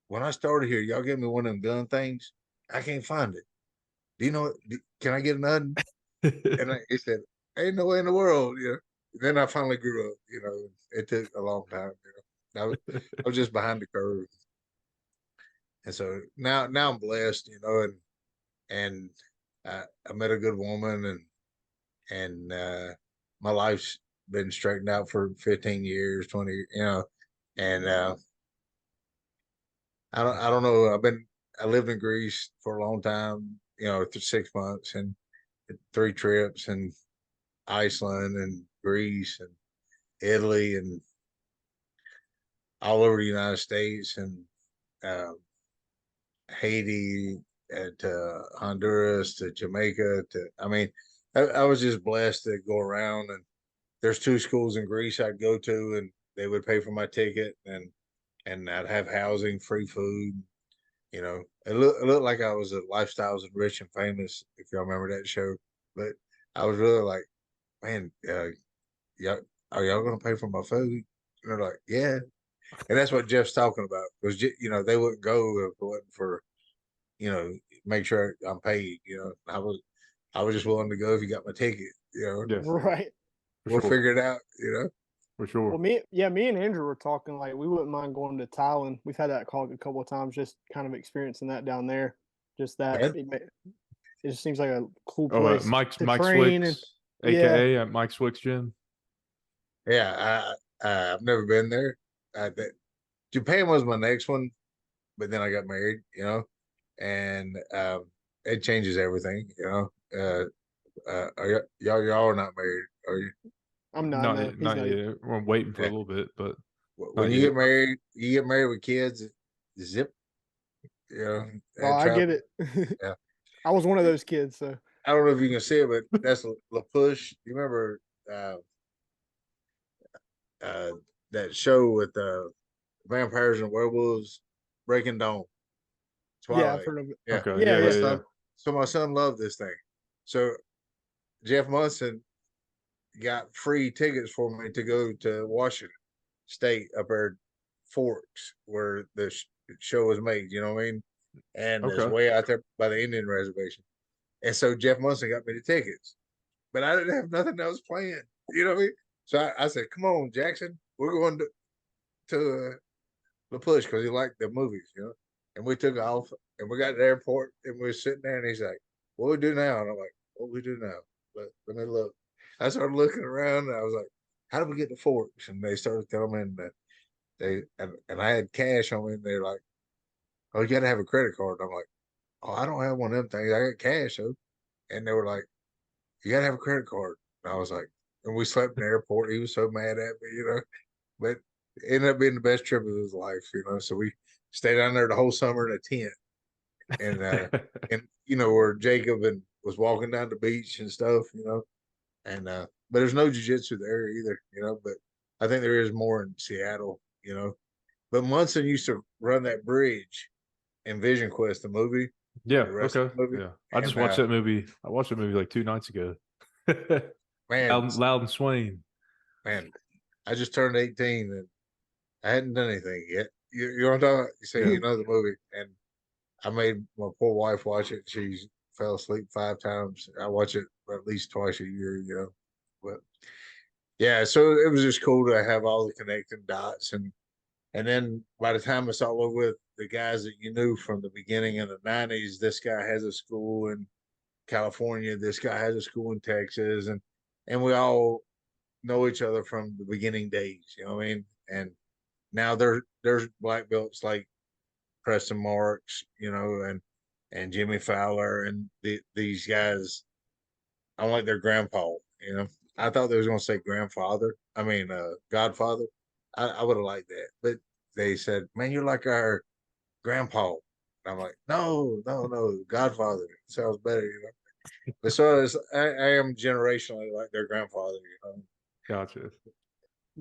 when I started here, y'all gave me one of them gun things. I can't find it.' do you know? Can I get another? And he said, "Ain't no way in the world." Then I finally grew up. It took a long time. I was just behind the curve, and so now I'm blessed. And I met a good woman, and my life's been straightened out for 15 years, 20. And I don't know. I lived in Greece for a long time. For 6 months and 3 trips, and Iceland and Greece and Italy and all over the United States, and Haiti to Honduras to Jamaica I was just blessed to go around. And there's 2 schools in Greece I'd go to, and they would pay for my ticket, and I'd have housing, free food. It looked like I was a Lifestyles of Rich and Famous, if y'all remember that show. But I was really like, man, y'all, are y'all going to pay for my food? And they're like, yeah. And that's what Jeff's talking about. Was they wouldn't go if it wasn't for, make sure I'm paid. I was just willing to go if you got my ticket. Yes. Right. We'll figure it out. For sure. Well, me and Andrew were talking like we wouldn't mind going to Thailand. We've had that call a couple of times, just kind of experiencing that down there. Just that it just seems like a cool place. Mike train Swicks, aka at Mike Swicks Gym. Yeah, I've never been there. Japan was my next one, but then I got married, and it changes everything, Are y'all are not married, are you? I'm not. Not yet. We're waiting for a little bit, but when you get married, with kids, zip. Oh, I get it. Yeah. I was one of those kids, so I don't know if you can see it, but that's La Push. You remember that show with vampires and werewolves, Breaking Dawn? Twilight. Yeah, I've heard of it. Yeah. Okay. Yeah. So my son loved this thing. So Jeff Monson got free tickets for me to go to Washington State up there, Forks, where the show was made. You know what I mean? And it's way out there by the Indian reservation. And so Jeff Monson got me the tickets, but I didn't have nothing else planned. You know what I mean? So I said, "Come on, Jackson, we're going to La Push," because he liked the movies, And we took off, and we got to the airport, and we were sitting there, and he's like, "What we do now?" And I'm like, "What we do now?" Let me look. I started looking around, and I was like, "How do we get to Forks?" And they started telling me that and I had cash on me, and they're like, "Oh, you got to have a credit card." And I'm like, "Oh, I don't have one of them things. I got cash though." And they were like, "You got to have a credit card." And I was like, and we slept in the airport. He was so mad at me, but it ended up being the best trip of his life, So we stayed down there the whole summer in a tent, and where Jacob was walking down the beach and stuff, and but there's no jiu-jitsu there either, but I think there is more in Seattle, But Monson used to run that bridge in Vision Quest, the movie. Yeah. Okay. Movie. Yeah. I just watched that movie. I watched that movie like 2 nights ago. Man, Loudon Swain. Man, I just turned 18 and I hadn't done anything yet. You know what I'm talking about? You say you know the movie, and I made my poor wife watch it. She fell asleep 5 times. I watch it at least twice a year, But yeah, so it was just cool to have all the connecting dots, and then by the time it's all over with, the guys that you knew from the beginning in the 90s, this guy has a school in California, this guy has a school in Texas, and we all know each other from the beginning days, you know what I mean? And now there's black belts like Preston Marks, and Jimmy Fowler, and these guys. I'm like their grandpa, I thought they was gonna say grandfather. I mean, Godfather. I would have liked that, but they said, "Man, you're like our grandpa." And I'm like, no, Godfather sounds better, But so I am generationally like their grandfather, Gotcha.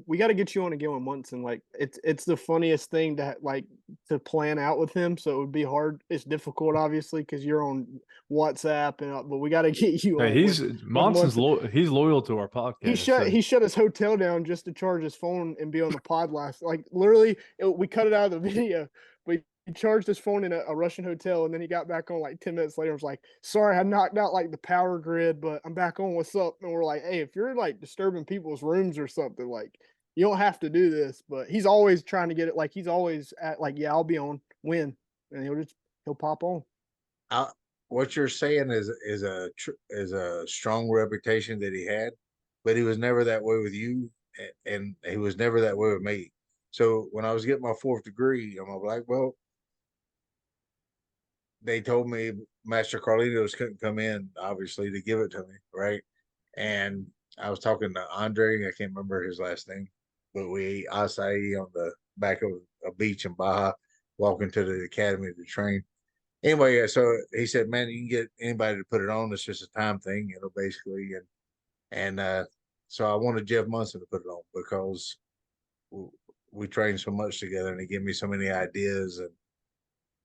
We got to get you on again with Monson. Like it's the funniest thing to plan out with him. So it would be hard. It's difficult, obviously, because you're on WhatsApp, but we got to get you. Hey, Monson's he's loyal to our podcast. He shut his hotel down just to charge his phone and be on the pod last. Like literally, we cut it out of the video. But charged his phone in a Russian hotel, and then he got back on like 10 minutes later. And was like, "Sorry, I knocked out like the power grid, but I'm back on. What's up?" And we're like, "Hey, if you're like disturbing people's rooms or something, like you don't have to do this." But he's always trying to get it. Like he's always at like, "Yeah, I'll be on when," and he'll pop on. What you're saying is a strong reputation that he had, but he was never that way with you, and he was never that way with me. So when I was getting my 4th degree on my black belt, they told me Master Carlitos couldn't come in, obviously, to give it to me, right? And I was talking to Andre, I can't remember his last name, but we ate acai on the back of a beach in Baja, walking to the academy to train. Anyway, so he said, "Man, you can get anybody to put it on. It's just a time thing, basically." And so I wanted Jeff Monson to put it on because we trained so much together, and he gave me so many ideas and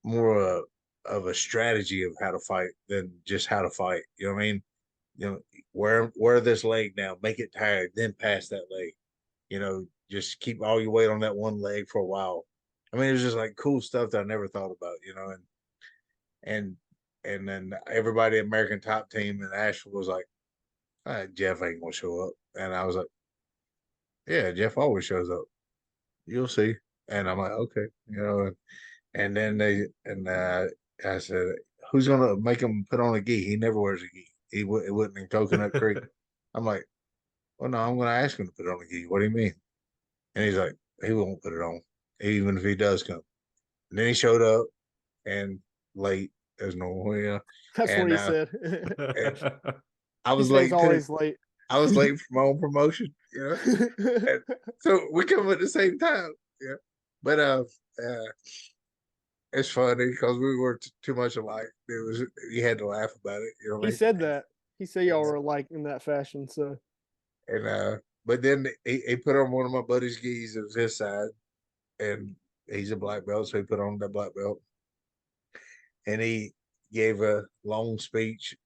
more of a strategy of how to fight than just how to fight. You know what I mean? Wear this leg now, make it tired, then pass that leg. Just keep all your weight on that one leg for a while. I mean, it was just like cool stuff that I never thought about. And then everybody at American Top Team in Asheville was like, Jeff ain't gonna show up. And I was like, yeah, Jeff always shows up. You'll see. And I'm like, okay, and then I said, who's gonna make him put on a gi? He never wears a gi. It wasn't in Coconut Creek. I'm like, well, no, I'm gonna ask him to put on a gi. What do you mean? And he's like, he won't put it on, even if he does come. And then he showed up and late. There's no way. That's what he said. I was late. Always late. I was late for my own promotion. And so we come at the same time. Yeah, but it's funny because we were too much alike. You had to laugh about it. You know what I mean? He said that. He said y'all were alike in that fashion. So, and but then he put on one of my buddy's gis. It was his side, and he's a black belt, so he put on that black belt. And he gave a long speech.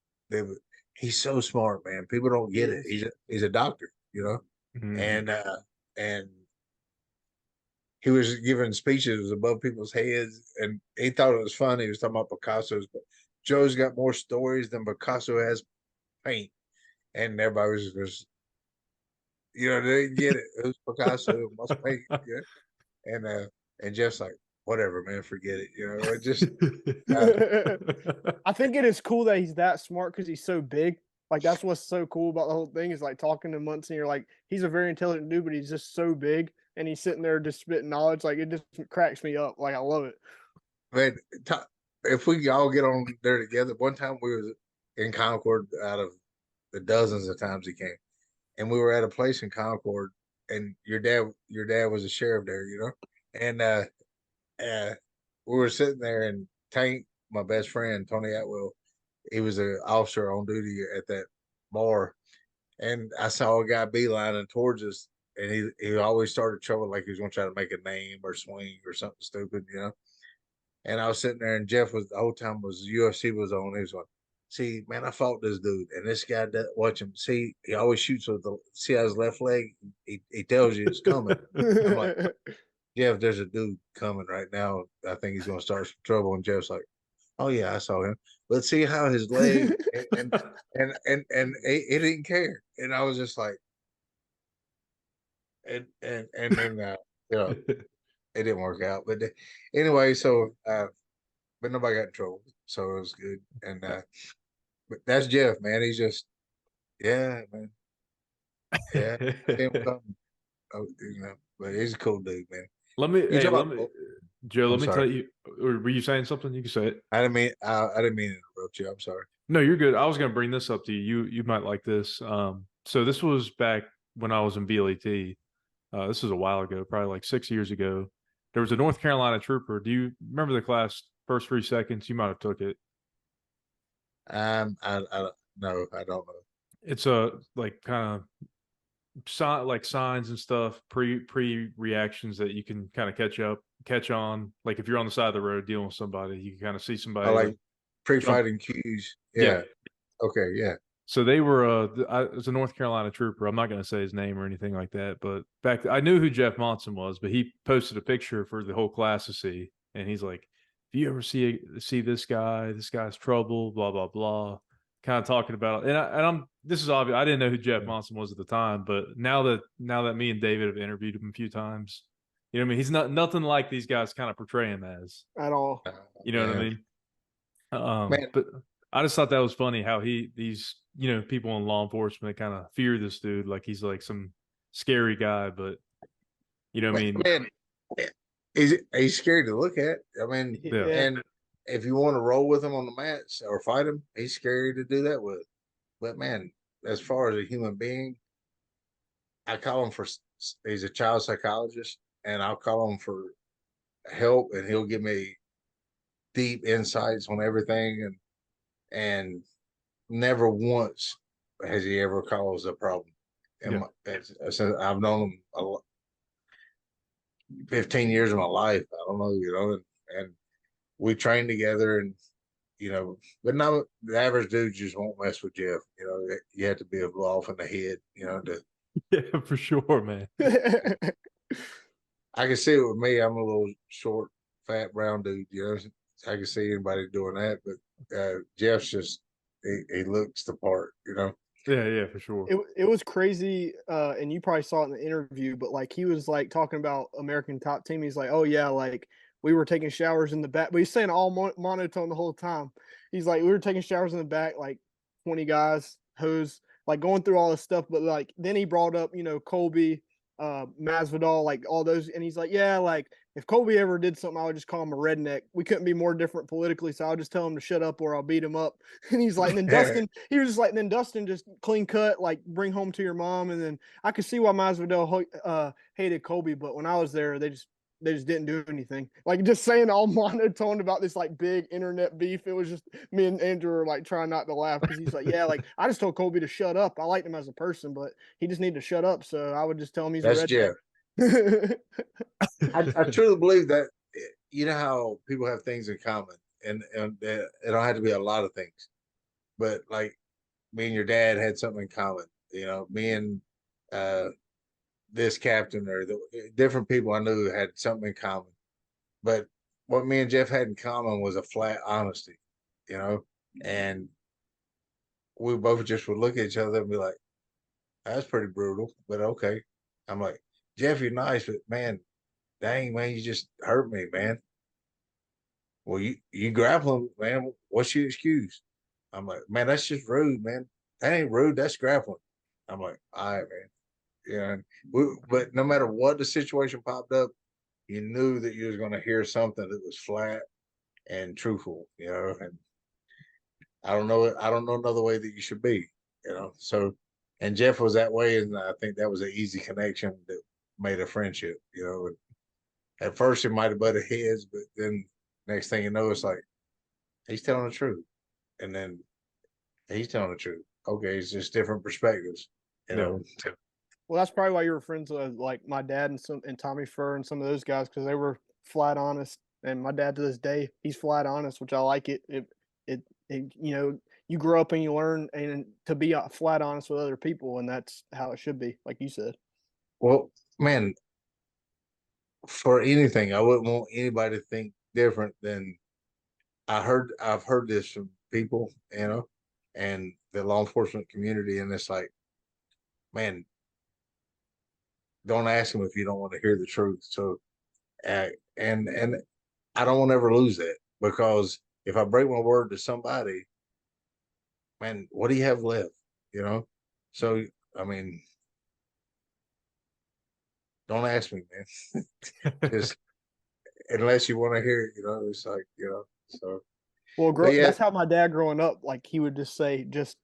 He's so smart, man. People don't get it. He's a doctor, mm-hmm. And he was giving speeches above people's heads, and he thought it was funny. He was talking about Picasso's, but Joe's got more stories than Picasso has paint, and everybody was just, they didn't get it. It was Picasso, must paint, yeah. And Jeff's like, whatever, man, forget it. It just. I think it is cool that he's that smart because he's so big. Like that's what's so cool about the whole thing is like talking to Monson. You're like, he's a very intelligent dude, but he's just so big, and he's sitting there just spitting knowledge. Like it just cracks me up. Like I love it. Man, if we all get on there together. One time we was in Concord out of the dozens of times he came, and we were at a place in Concord, and your dad was a sheriff there, and we were sitting there, and Tank, my best friend, Tony Atwell, he was an officer on duty at that bar. And I saw a guy beelining towards us, and he always started trouble like he was going to try to make a name or swing or something stupid, And I was sitting there, and Jeff was, the whole time was UFC was on. He was like, see, man, I fought this dude, and this guy, watch him. See, he always shoots with see how his left leg, he tells you it's coming. I'm like, Jeff, there's a dude coming right now. I think he's going to start some trouble. And Jeff's like, oh yeah, I saw him. But see how his leg and he didn't care. And I was just like, and then it didn't work out. But anyway, so but nobody got in trouble, so it was good. And but that's Jeff, man. He's just man. Yeah, him coming. But he's a cool dude, man. Joe, let me tell you. Or were you saying something? You can say it. I didn't mean to interrupt you. I'm sorry. No, you're good. I was going to bring this up to you. You might like this. So this was back when I was in BLET. This was a while ago, probably like 6 years ago. There was a North Carolina trooper. Do you remember the class? First 3 seconds, you might have took it. I no, I don't know. It's a like kind of like signs and stuff, pre reactions that you can kind of catch on. Like if you're on the side of the road dealing with somebody, you can kind of see somebody. Like pre-fighting cues. Yeah. Okay. Yeah. So they were it was a North Carolina trooper. I'm not going to say his name or anything like that, but I knew who Jeff Monson was, but he posted a picture for the whole class to see, and he's like, if you ever see this guy's trouble, blah blah blah, kind of talking about it. And this is obvious. I didn't know who Jeff Monson was at the time, but now that me and David have interviewed him a few times, you know what I mean? He's nothing like these guys kind of portray him as at all. You know what I mean? But I just thought that was funny how these people in law enforcement kind of fear this dude like he's like some scary guy, but you know what I mean? Man, he's scary to look at. I mean, and if you want to roll with him on the mats or fight him, he's scary to do that with. But man, as far as a human being, I call him he's a child psychologist, and I'll call him for help, and he'll give me deep insights on everything, and never once has he ever caused a problem. And I've known him 15 years of my life. I don't know, and we train together, and but not the average dude just won't mess with Jeff. You have to be a blow off in the head, to. Yeah, for sure, man. I can see it with me. I'm a little short, fat, brown dude. I can see anybody doing that, but Jeff's just he looks the part. Yeah, for sure. It was crazy, and you probably saw it in the interview, but like he was like talking about American Top Team. He's like, oh yeah, like we were taking showers in the back, but he's saying all monotone the whole time. He's like, we were taking showers in the back, like 20 guys, hose, like going through all this stuff. But like then he brought up, Colby, Masvidal, like all those, and he's like, yeah, like if Colby ever did something, I would just call him a redneck. We couldn't be more different politically, so I'll just tell him to shut up or I'll beat him up. And he's like, and then Dustin, he was just like, and then Dustin just clean cut, like bring home to your mom. And then I could see why Masvidal hated Colby, but when I was there, they just didn't do anything. Like just saying all monotone about this like big internet beef. It was just me and Andrew were like trying not to laugh because he's like, yeah, like I just told Colby to shut up. I liked him as a person, but he just needed to shut up. So I would just tell him he's That's a Jeff. I truly believe that how people have things in common, and it don't have to be a lot of things, but like me and your dad had something in common. Me and this captain or the different people I knew had something in common. But what me and Jeff had in common was a flat honesty, and we both just would look at each other and be like, that's pretty brutal, but okay. I'm like, Jeff, you're nice, but man, dang, man, you just hurt me, man. Well, you grappling, man. What's your excuse? I'm like, man, that's just rude, man. That ain't rude. That's grappling. I'm like, all right, man. But no matter what the situation popped up, you knew that you was going to hear something that was flat and truthful, and I don't know another way that you should be, so, and Jeff was that way. And I think that was an easy connection that made a friendship, at first it might've butted heads, but then next thing you know, it's like, he's telling the truth. And then he's telling the truth. Okay. It's just different perspectives, Well, that's probably why you were friends with like my dad and Tommy Furr and some of those guys, because they were flat honest. And my dad to this day, he's flat honest, which I like it. You grow up and you learn and to be flat honest with other people, and that's how it should be, like you said. Well, man, for anything, I wouldn't want anybody to think different than I've heard this from people, and the law enforcement community, and it's like, man, don't ask them if you don't want to hear the truth. So, and I don't want to ever lose that, because if I break my word to somebody, man, what do you have left? So, I mean, don't ask me, man. Just unless you want to hear it, it's like, so. Well, that's how my dad growing up, like he would say, just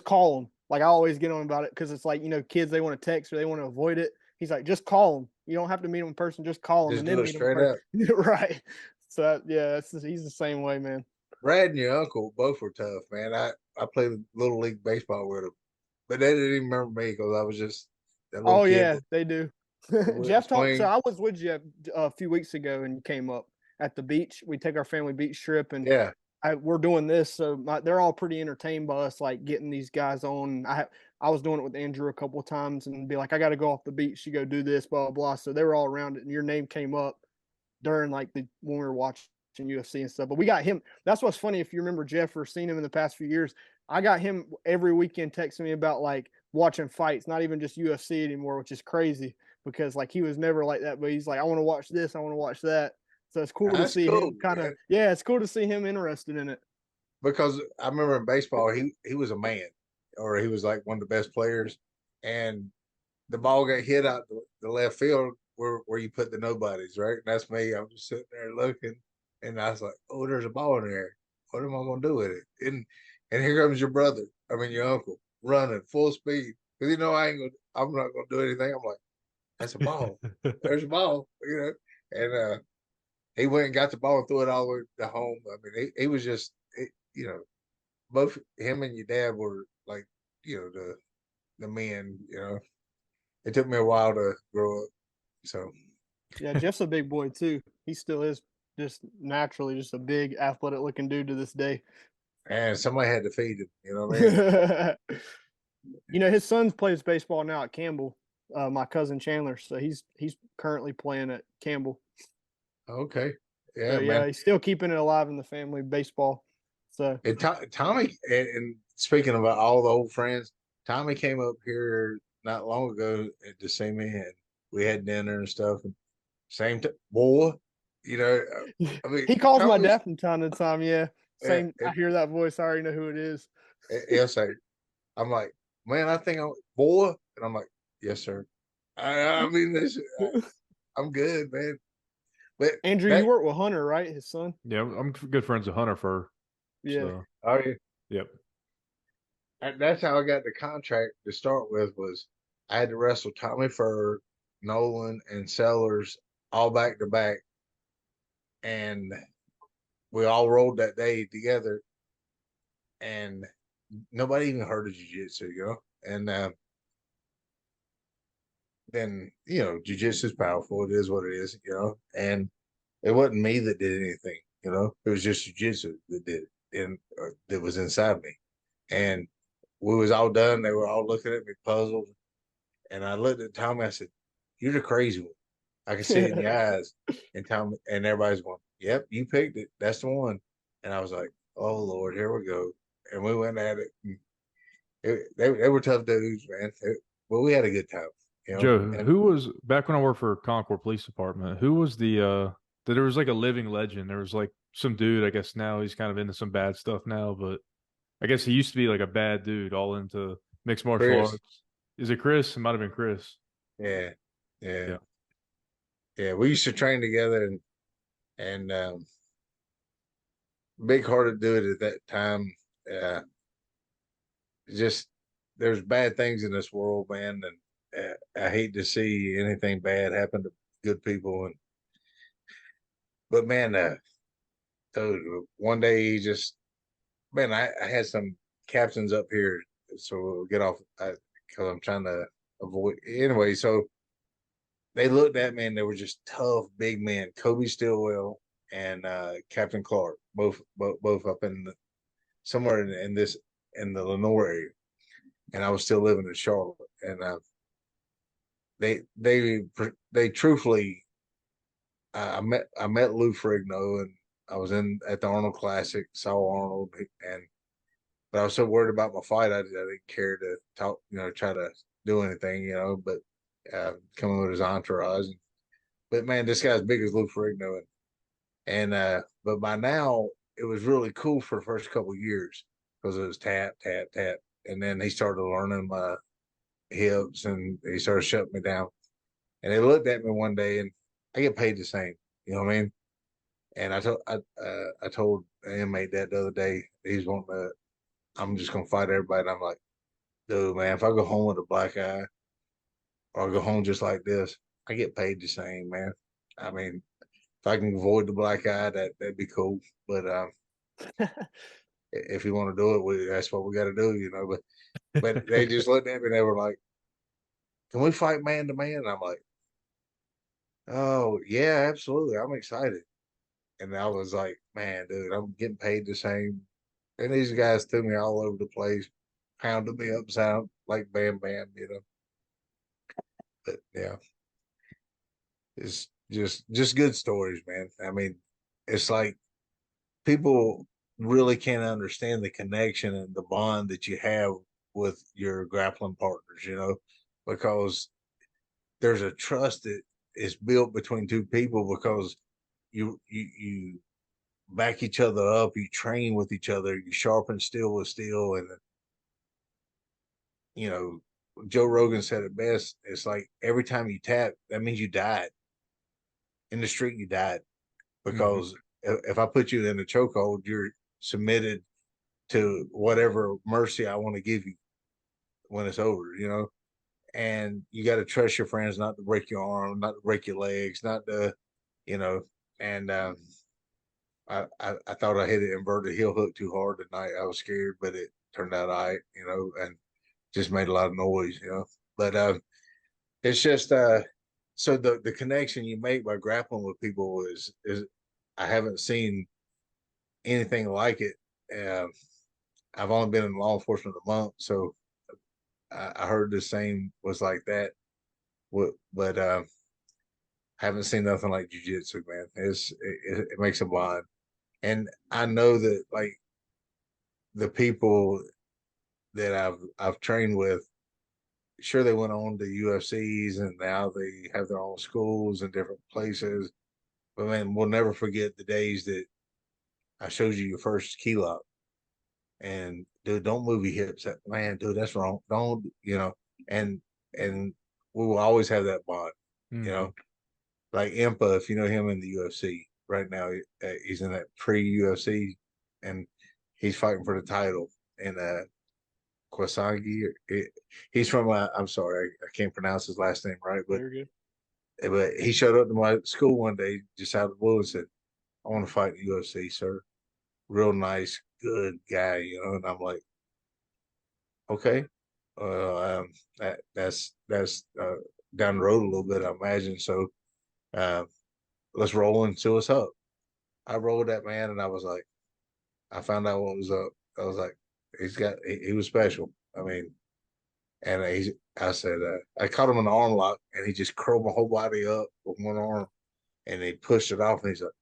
call him. Like I always get on about it, because it's like, kids, they want to text or they want to avoid it. He's like, just call him. You don't have to meet him in person. Just call him. Just and then do it straight up. Right. So he's the same way, man. Brad and your uncle both were tough, man. I played Little League baseball with them, but they didn't even remember me because I was just that little kid. Yeah, they do. Jeff talked. So I was with Jeff a few weeks ago, and you came up at the beach. We take our family beach trip, and we're doing this. So they're all pretty entertained by us, like getting these guys on. I was doing it with Andrew a couple of times, and be like, I got to go off the beach to go do this, blah blah blah. So they were all around it, and your name came up during like when we were watching UFC and stuff. But we got him. That's what's funny. If you remember Jeff or seen him in the past few years, I got him every weekend texting me about like watching fights, not even just UFC anymore, which is crazy because like he was never like that. But he's like, I want to watch this, I want to watch that. So it's cool to see him kind of. Yeah, it's cool to see him interested in it. Because I remember in baseball, he was a man, or he was like one of the best players, and the ball got hit out the left field where you put the nobodies, right? And that's me. I'm just sitting there looking, and I was like, "Oh, there's a ball in there. What am I going to do with it?" And here comes your brother. I mean, your uncle running full speed because I'm not going to do anything. I'm like, "That's a ball. There's a ball," And he went and got the ball and threw it all the way to home. I mean, he was just, both him and your dad were like, the men. It took me a while to grow up. So yeah, Jeff's a big boy too. He still is just naturally just a big athletic looking dude to this day. And somebody had to feed him, you know what I mean? His son plays baseball now at Campbell, my cousin Chandler. So he's currently playing at Campbell. Okay. Yeah, so, man. He's still keeping it alive in the family baseball. So and Tommy, and speaking about all the old friends, Tommy came up here not long ago to see me, and we had dinner and stuff. And same boy, I mean, he calls my dad from time to time. Yeah, same. I hear that voice. I already know who it is. Yes, sir. I'm like, man, I think I'm boy, and I'm like, yes, sir. I mean, I'm good, man. But Andrew, you work with Hunter, right? His son. Yeah, I'm good friends with Hunter for. Yeah. So. Oh yeah. Yep. And that's how I got the contract to start with. Was I had to wrestle Tommy Furr, Nolan, and Sellers all back to back, and we all rolled that day together, and nobody even heard of jiu-jitsu, and then jiu-jitsu is powerful. It is what it is, and it wasn't me that did anything, it was just jiu-jitsu that did it, and that was inside me. And we was all done. They were all looking at me puzzled, and I looked at Tommy. I said, "You're the crazy one. I can see it in your eyes." And Tommy and everybody's going, "Yep, you picked it. That's the one." And I was like, "Oh Lord, here we go." And we went at it. They were tough dudes, man. But we had a good time. Joe, who was back when I worked for Concord Police Department? Who was there was like a living legend? There was like some dude. I guess now he's kind of into some bad stuff now, but I guess he used to be like a bad dude, all into mixed martial arts. Is it Chris? It might have been Chris. Yeah. We used to train together, and big hearted dude at that time. Just there's bad things in this world, man, and I hate to see anything bad happen to good people. But man, so one day he just, man, I had some captains up here, so we'll get off because I'm trying to avoid anyway. So they looked at me and they were just tough, big men. Kobe Stillwell and Captain Clark, both up in somewhere in the Lenore area, and I was still living in Charlotte. And they truthfully, I met Lou Frigno, and I was at the Arnold Classic, saw Arnold, but I was so worried about my fight, I didn't care to talk, try to do anything, but coming with his entourage. But man, this guy's big as Lou Ferrigno, and but by now it was really cool for the first couple of years because it was tap, tap, tap, and then he started learning my hips, and he started shutting me down. And he looked at me one day, and I get paid the same, you know what I mean? And I told an inmate that the other day, he's wanting to, I'm just gonna fight everybody. And I'm like, dude, man, if I go home with a black eye, or I go home just like this, I get paid the same, man. I mean, if I can avoid the black eye, that'd be cool. But if you want to do it, that's what we got to do, But they just looked at me and they were like, "Can we fight man to man?" And I'm like, "Oh yeah, absolutely. I'm excited." And I was like, "Man, dude, I'm getting paid the same." And these guys threw me all over the place, pounded me upside like Bam Bam, But yeah, it's just good stories, man. I mean, it's like people really can't understand the connection and the bond that you have with your grappling partners, you know, because there's a trust that is built between two people because you back each other up, you train with each other, you sharpen steel with steel, and you know, Joe Rogan said it best. It's like every time you tap, that means you died. In the street, you died because if I put you in a chokehold, you're submitted to whatever mercy I want to give you when it's over, you know. And you got to trust your friends not to break your arm, not to break your legs, not to, you know. And I thought I hit an inverted heel hook too hard tonight. I was scared, but it turned out all right, you know, and just made a lot of noise, you know. But it's just so the connection you make by grappling with people is I haven't seen anything like it. I've only been in law enforcement a month, so I heard the same was like that. But I haven't seen nothing like jiu-jitsu, man. It makes a bond, and I know that like the people that I've trained with, sure they went on to UFCs and now they have their own schools in different places. But man, we'll never forget the days that I showed you your first key lock. And dude, don't move your hips. Man, dude, that's wrong. Don't, you know, and we will always have that bond, you know. Like Impa, if you know him in the UFC right now, he's in that pre-UFC and he's fighting for the title. And Kwasagi, he's from I'm sorry, I can't pronounce his last name right, but he showed up to my school one day just out of the blue and said, "I want to fight in the UFC, sir." Real nice, good guy, you know. And I'm like, okay, that's down the road a little bit, I imagine. So let's roll and see what's up. I rolled that man, and I was like, I found out what was up. I was like, he was special. I mean, and I said, I caught him in the arm lock, and he just curled my whole body up with one arm, and he pushed it off, and he's like,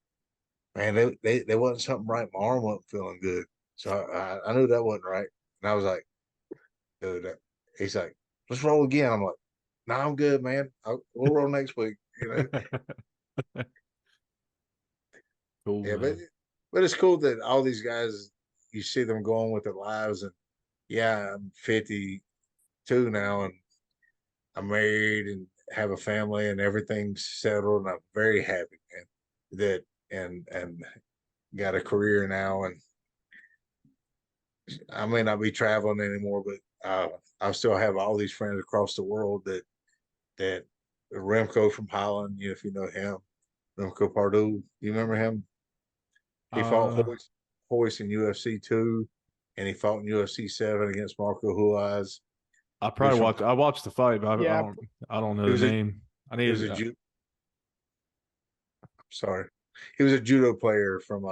man, they wasn't something right. My arm wasn't feeling good, so I knew that wasn't right, and I was like, dude, he's like, let's roll again. I'm like, no, I'm good, man. We'll roll next week, you know. Cool, Yeah, man. but it's cool that all these guys, you see them going with their lives, and yeah, I'm 52 now, and I'm married and have a family, and everything's settled, and I'm very happy, man, that and got a career now, and I may not be traveling anymore, but I still have all these friends across the world that Remco from Holland, you know, if you know him, Remco Pardoel, you remember him? He fought Hoist in UFC 2, and he fought in UFC 7 against Marco Huaz. I watched the fight, but I don't know the name. He was a judo player from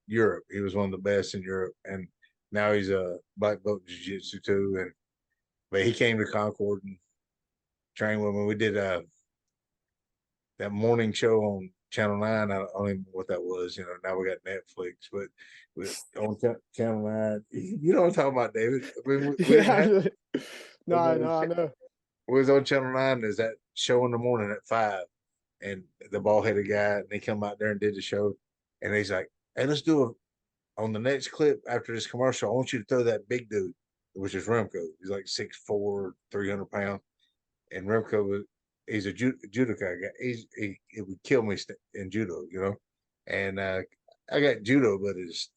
Europe. He was one of the best in Europe, and now he's a black belt in jiu-jitsu too. But he came to Concord and trained with me. We did that morning show on Channel 9. I don't even know what that was. You know, now we got Netflix, but on Channel 9, you know what I'm talking about, David? I mean, I know. We was on Channel 9. There's that show in the morning at 5, and the bald-headed guy, and they come out there and did the show, and he's like, "Hey, let's do on the next clip after this commercial. I want you to throw that big dude, which is Remco. He's like 6'4", 300 pounds, and Remco he's a judoka guy. He would kill me in judo, you know. And I got judo, but it's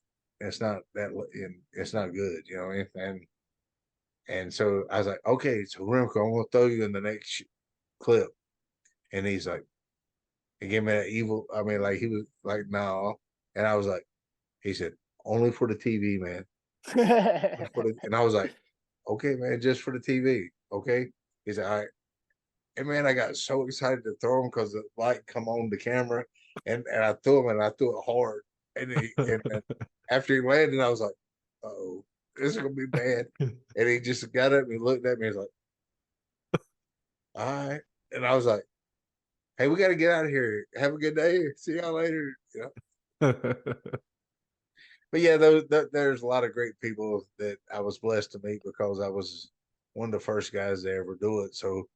not it's not good, you know. And so I was like, okay, so Remco, I'm gonna throw you in the next clip. And he's like, he gave me that evil. I mean, like he was like, no. And I was like, he said, only for the TV, man. And I was like, okay, man, just for the TV. Okay. He said, all right. And man, I got so excited to throw him because the light come on the camera, and I threw him, and I threw it hard. And after he landed, I was like, oh, this is gonna be bad. And he just got up and he looked at me. He's like, all right. And I was like, hey, we got to get out of here. Have a good day. See y'all later. You know? but yeah, there's a lot of great people that I was blessed to meet because I was one of the first guys to ever do it. So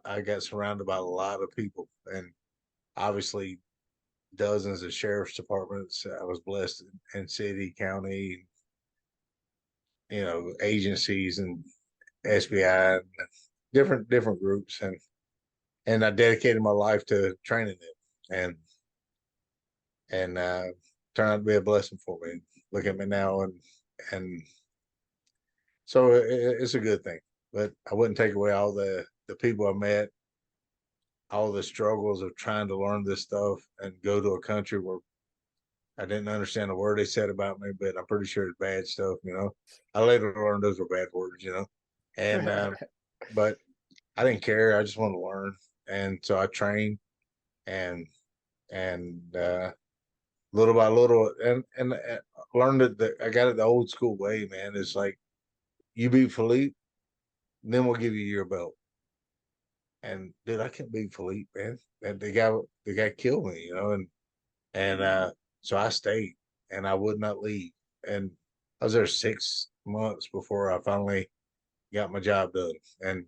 I got surrounded by a lot of people, and obviously dozens of sheriff's departments. I was blessed in city, county, agencies and SBI, and different groups, and I dedicated my life to training them, and turned out to be a blessing for me. Look at me now, and so it's a good thing. But I wouldn't take away all the people I met, all the struggles of trying to learn this stuff and go to a country where I didn't understand a word they said about me, but I'm pretty sure it's bad stuff. I later learned those were bad words. And but I didn't care. I just wanted to learn, and so I trained and little by little, and learned it. I got it the old school way, man. It's like you beat Philippe, then we'll give you your belt. And dude, I can't beat Philippe, man. And the guy killed me, and so I stayed, and I would not leave. And I was there 6 months before I finally got my job done. And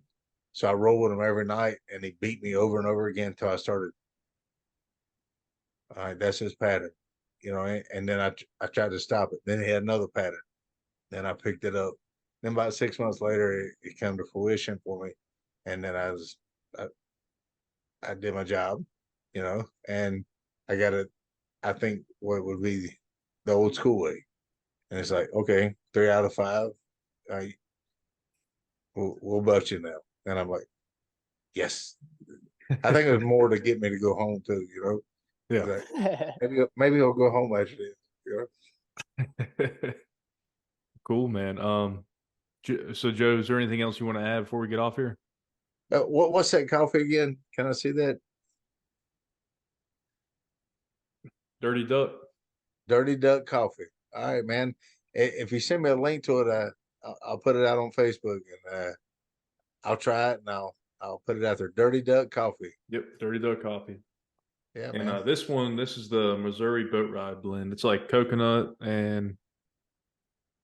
so I rolled with him every night, and he beat me over and over again until I started. All right, that's his pattern, and then I tried to stop it. Then he had another pattern. Then I picked it up. Then about 6 months later, it came to fruition for me. And then I did my job, and I got it. I think what would be the old school way. And it's like, okay, 3 out of 5, we'll belt you now. And I'm like, yes. I think it was more to get me to go home too, Yeah. Like, maybe I'll go home after this, Cool, man. So Joe, is there anything else you want to add before we get off here? What's that coffee again? Can I see that? Dirty Duck. Dirty Duck Coffee. All right, man. If you send me a link to it, I'll put it out on Facebook, and I'll try it, and I'll put it out there. Dirty Duck Coffee. Yep, Dirty Duck Coffee. Yeah, and man. This is the Missouri Boat Ride blend. It's like coconut and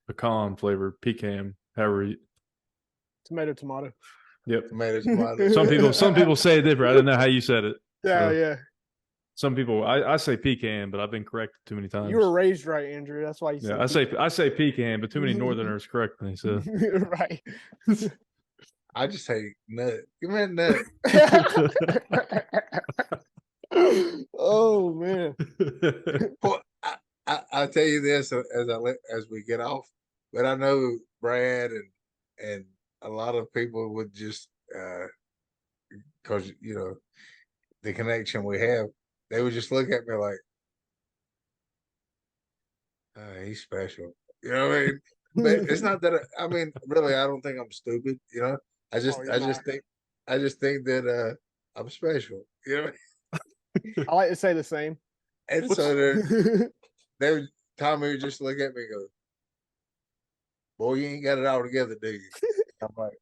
pecan flavor, pecan, however you... Tomato. Yep. Tomato. Some people say it different. I didn't know how you said it. Yeah. Some people, I say pecan, but I've been corrected too many times. You were raised right, Andrew. That's why you say pecan. I say pecan, but too many Northerners correct me. So right. I just say nut. Give me a nut. Oh man. Well, I'll tell you this as we get off, but I know Brad and a lot of people would just because the connection we have, they would just look at me like, he's special. You know what I mean? But it's not that really, I don't think I'm stupid. I just think that I'm special. I like to say the same. And so Tommy would just look at me and go, "Boy, you ain't got it all together, do you?" I'm like,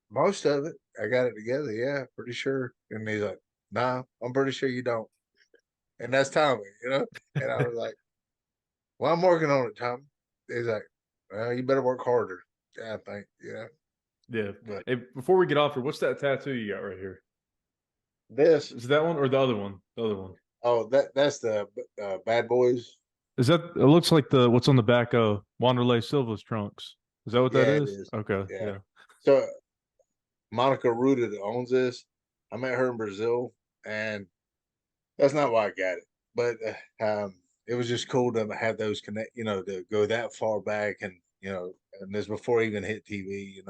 "Most of it, I got it together, yeah, pretty sure." And he's like, "Nah, I'm pretty sure you don't." And that's Tommy, And I was like, "Well, I'm working on it, Tommy." He's like, "Well, you better work harder." I think, Yeah. But hey, before we get off here, what's that tattoo you got right here? This is that one or the other one? The other one. Oh, that's the Bad Boys. Is that? It looks like what's on the back of Wanderlei Silva's trunks. Is that what that is? It is? Okay. Yeah. So Monica Ruda that owns this. I met her in Brazil, and that's not why I got it, but it was just cool to have those connect. To go that far back, and and this before I even hit TV.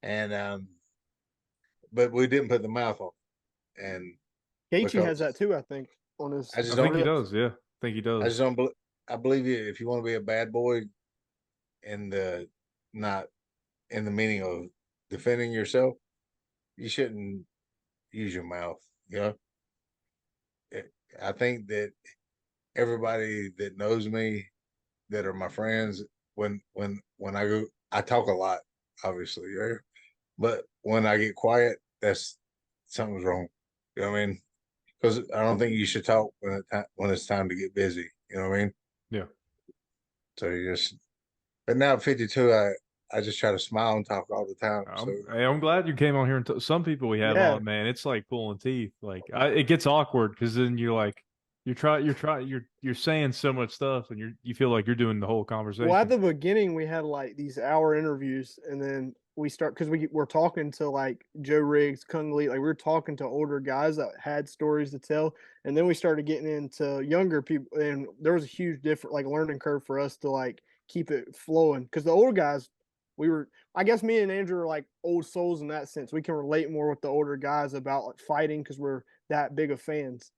And but we didn't put the mouth on. And Gaethje has that too, I think. On his, I think he does. Yeah, I think he does. I just don't. I believe you. If you want to be a bad boy, not in the meaning of defending yourself, you shouldn't use your mouth. I think that everybody that knows me, that are my friends, when I go, I talk a lot, obviously, right? But when I get quiet, that's something's wrong. You know what I mean? Because I don't think you should talk when it's time to get busy. You know what I mean? Yeah. So but now at 52, I just try to smile and talk all the time. I'm glad you came on here and some people we have on, man, it's like pulling teeth. Like it gets awkward because then you're saying so much stuff and you feel like you're doing the whole conversation. Well, at the beginning we had like these hour interviews, and then we start because we're talking to like Joe Riggs, Kung Lee, like we were talking to older guys that had stories to tell, and then we started getting into younger people, and there was a huge different like learning curve for us to like keep it flowing because the older guys, I guess me and Andrew are like old souls in that sense. We can relate more with the older guys about like fighting because we're that big of fans.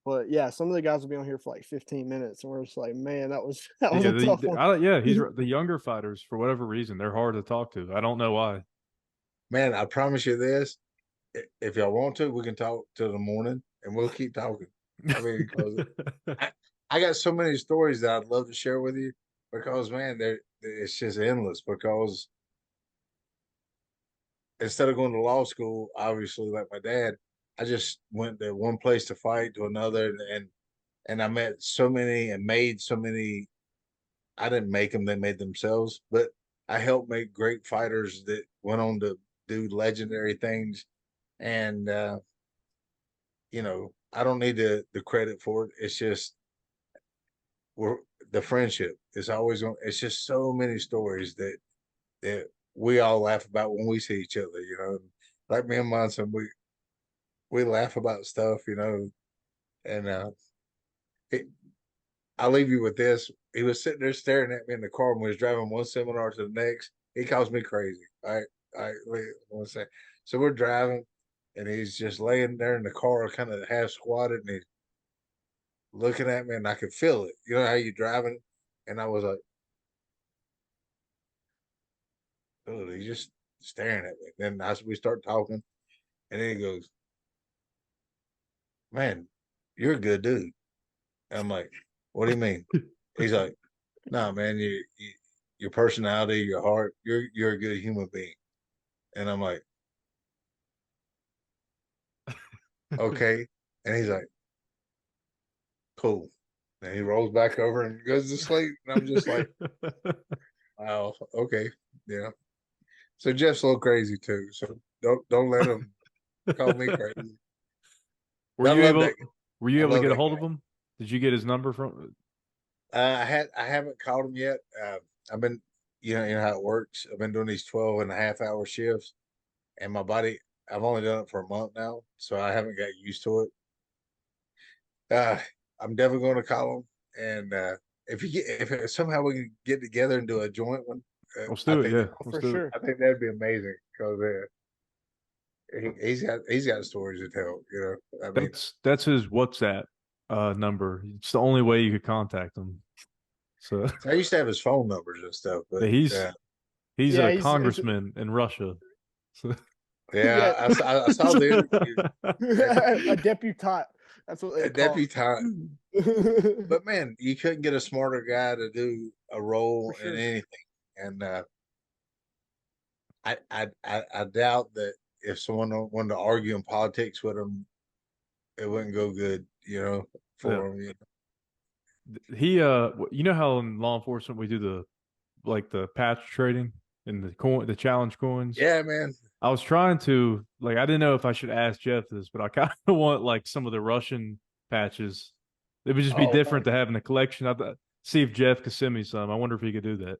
But yeah, some of the guys will be on here for like 15 minutes, and we're just like, man, that was a tough one. He's the younger fighters for whatever reason they're hard to talk to. I don't know why. Man, I promise you this: if y'all want to, we can talk till the morning, and we'll keep talking. I mean, I got so many stories that I'd love to share with you because, man, it's just endless. Because instead of going to law school, obviously, like my dad, I just went to one place to fight to another, and I met so many and made so many. I didn't make them; they made themselves. But I helped make great fighters that went on to do legendary things, and you know, I don't need the credit for it. It's just the friendship. It's always on. It's just so many stories that we all laugh about when we see each other. You know, like me and Monson, we laugh about stuff. You know, and I'll leave you with this. He was sitting there staring at me in the car when we was driving one seminar to the next. He calls me crazy. I want to say. So we're driving, and he's just laying there in the car, kind of half squatted, and he's looking at me, and I could feel it. You know how you driving? And I was like, "Oh, he's just staring at me." Then we start talking, and then he goes, "Man, you're a good dude." And I'm like, "What do you mean?" He's like, "No, man, your personality, your heart, you're a good human being." And I'm like, "Okay." And he's like, "Cool." And he rolls back over and goes to sleep. And I'm just like, "Wow, okay, yeah." So Jeff's a little crazy too. So don't let him call me crazy. Were you able to get a hold of him? Did you get his number from? I haven't called him yet. I've been, you know how it works. I've been doing these 12.5-hour shifts, and my body, I've only done it for a month now, so I haven't got used to it. I'm definitely going to call him, and if somehow we can get together and do a joint one, let's do it. Yeah, for sure. I think that'd be amazing because he's got stories to tell. You know, I mean, that's his WhatsApp number. It's the only way you could contact him. So I used to have his phone numbers and stuff, but he's a congressman in Russia. So. Yeah, I saw the interview. A deputant. That's what they call deputant. But man, you couldn't get a smarter guy to do a role in anything. And I doubt that if someone wanted to argue in politics with him, it wouldn't go good, you know, for him. You know? He you know how in law enforcement we do the patch trading and the challenge coins? Yeah, man. I was trying to I didn't know if I should ask Jeff this, but I kind of want like some of the Russian patches. It would just be different to have in the collection. I see if Jeff could send me some. I wonder if he could do that.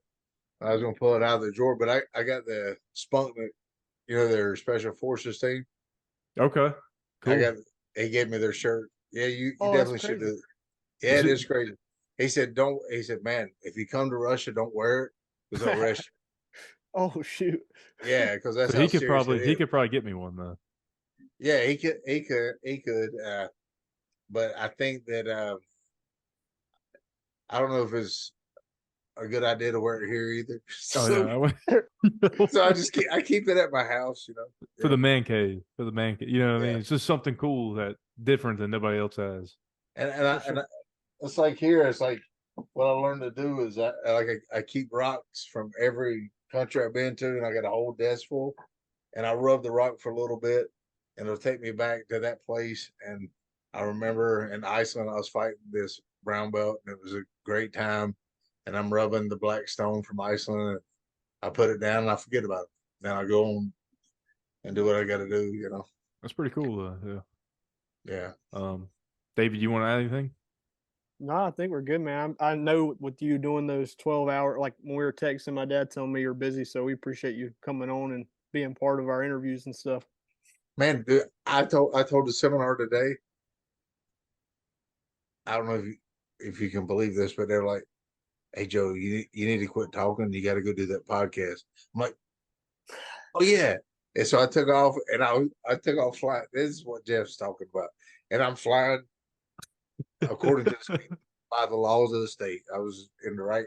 I was gonna pull it out of the drawer, but I got the Spunk, you know, their special forces team. Okay, cool. He gave me their shirt. Yeah, you definitely should do it. Yeah, it is crazy. He said, man, if you come to Russia, don't wear it because they'll arrest you. Oh shoot! Yeah, because that's so he could probably get me one though. Yeah, he could. But I think that I don't know if it's a good idea to wear it here either. So, so I keep it at my house, you know, for the man cave. You know what I mean? It's just something cool that different than nobody else has. And it's like here. It's like what I learned to do is I keep rocks from every country I've been to, and I got a whole desk full, and I rub the rock for a little bit, and it'll take me back to that place. And I remember in Iceland, I was fighting this brown belt, and it was a great time. And I'm rubbing the black stone from Iceland. And I put it down and I forget about it. Then I go on and do what I got to do. You know. That's pretty cool. Yeah. David, you want to add anything? No, I think we're good, man. I know with you doing those 12-hour, like when we were texting, my dad telling me you're busy, so we appreciate you coming on and being part of our interviews and stuff. Man, dude, I told the seminar today. I don't know if you can believe this, but they're like, "Hey Joe, you need to quit talking. You got to go do that podcast." I'm like, "Oh yeah." And so I took off, and I took off flying. This is what Jeff's talking about, and I'm flying according to the state, by the laws of the state. I was in the right,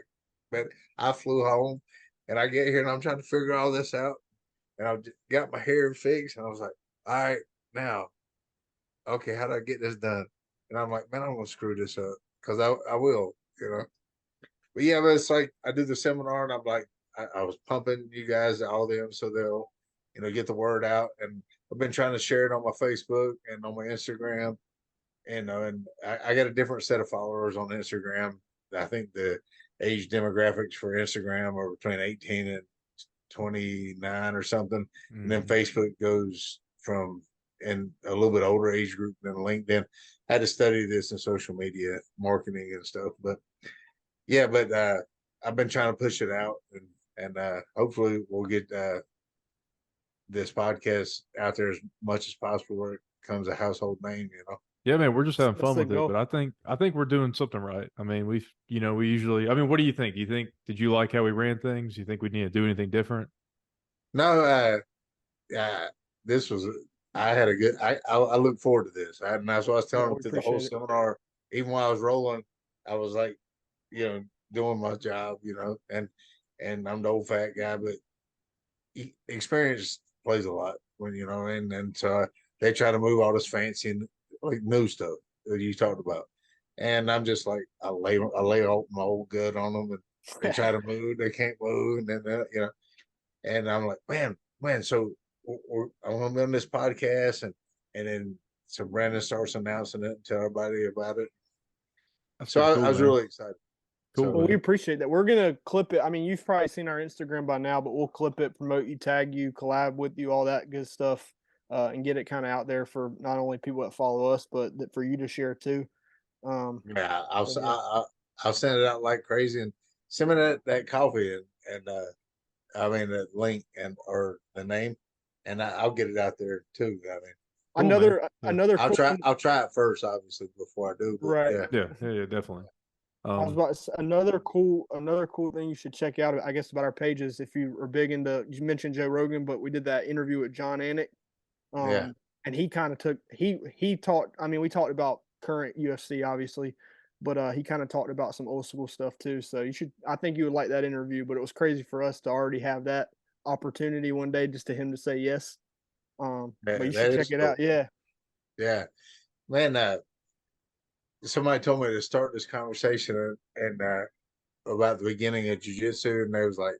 but I flew home, and I get here, and I'm trying to figure all this out, and I got my hair fixed, and I was like, "All right, now, okay, how do I get this done?" And I'm like, "Man, I'm gonna screw this up because I will, you know." But yeah, but it's like I do the seminar, and I'm like, I was pumping you guys, all them, so they'll, get the word out. And I've been trying to share it on my Facebook and on my Instagram. And I got a different set of followers on Instagram. I think the age demographics for Instagram are between 18 and 29 or something. And then Facebook goes from in a little bit older age group than LinkedIn. I had to study this in social media marketing and stuff, but yeah, but I've been trying to push it out, and hopefully we'll get this podcast out there as much as possible where it becomes a household name, Yeah, man, we're just having fun with it, but I think we're doing something right. I mean, we usually, I mean, what do you think? Did you like how we ran things? You think we need to do anything different? No, this was, I had a good, I look forward to this. And that's what I was telling them through the whole seminar. Even while I was rolling, I was like, doing my job, and I'm the old fat guy, but experience plays a lot when, and so they try to move all this fancy and like new stuff that you talked about. And I'm just like, I lay all my old gut on them, and they try to move, they can't move. And then, and I'm like, man, so I'm going to be on this podcast, and then so Brandon starts announcing it and tell everybody about it. That's so cool, I was man. really excited. Cool. So, well, we appreciate that. We're going to clip it. I mean, you've probably seen our Instagram by now, but we'll clip it, promote you, tag you, collab with you, all that good stuff, and get it kind of out there for not only people that follow us, but for you to share too. Yeah, I'll send it out like crazy, and send me that coffee and I mean the link or the name, and I'll get it out there too. I mean, another. I'll try it first, obviously, before I do. But right. Yeah, definitely. I was about to say, another cool thing you should check out, I guess, about our pages. If you are big into, you mentioned Joe Rogan, but we did that interview with John Anik. And he kind of he talked. I mean, we talked about current UFC, obviously, but he kind of talked about some old school stuff too. So I think you would like that interview. But it was crazy for us to already have that opportunity one day, just to him to say yes. But you should check it out. Yeah, man. Somebody told me to start this conversation and about the beginning of jiu-jitsu, and they was like,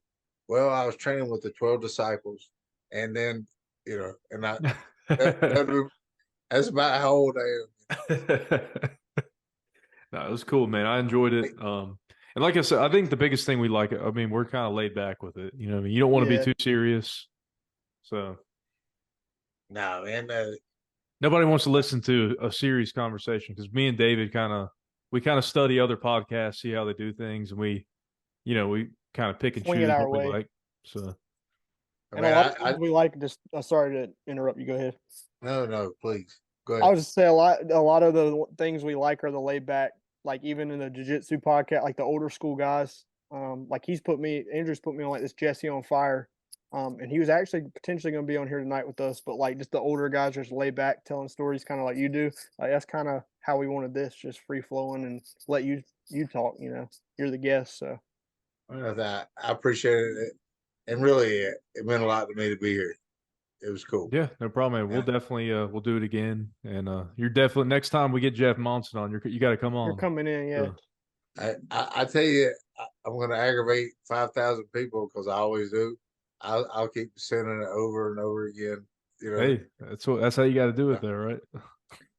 "Well, I was training with the 12 disciples," and then and that's about how old I am. No, it was cool, man. I enjoyed it. And like I said, I think the biggest thing we like, I mean, we're kind of laid back with it. I mean, you don't want to be too serious. So, no, man. Nobody wants to listen to a serious conversation because me and David kind of study other podcasts, see how they do things, and we kind of pick and choose what we like. So, and a lot of things we like. Just sorry to interrupt you. Go ahead. No, please go ahead. I was just say a lot of the things we like are the laid back, like even in the jiu-jitsu podcast, like the older school guys. Like Andrew's put me on like this Jesse on Fire. And he was actually potentially going to be on here tonight with us, but like just the older guys just lay back telling stories kind of like you do. That's kind of how we wanted this, just free flowing and let you talk, you're the guest. So I appreciate it. And really it meant a lot to me to be here. It was cool. Yeah, no problem, man. We'll definitely we'll do it again. And you're definitely, next time we get Jeff Monson on, you got to come on. You're coming in, yeah. So, I tell you, I'm going to aggravate 5,000 people because I always do. I'll keep sending it over and over again. Hey, that's how you got to do it, there, right?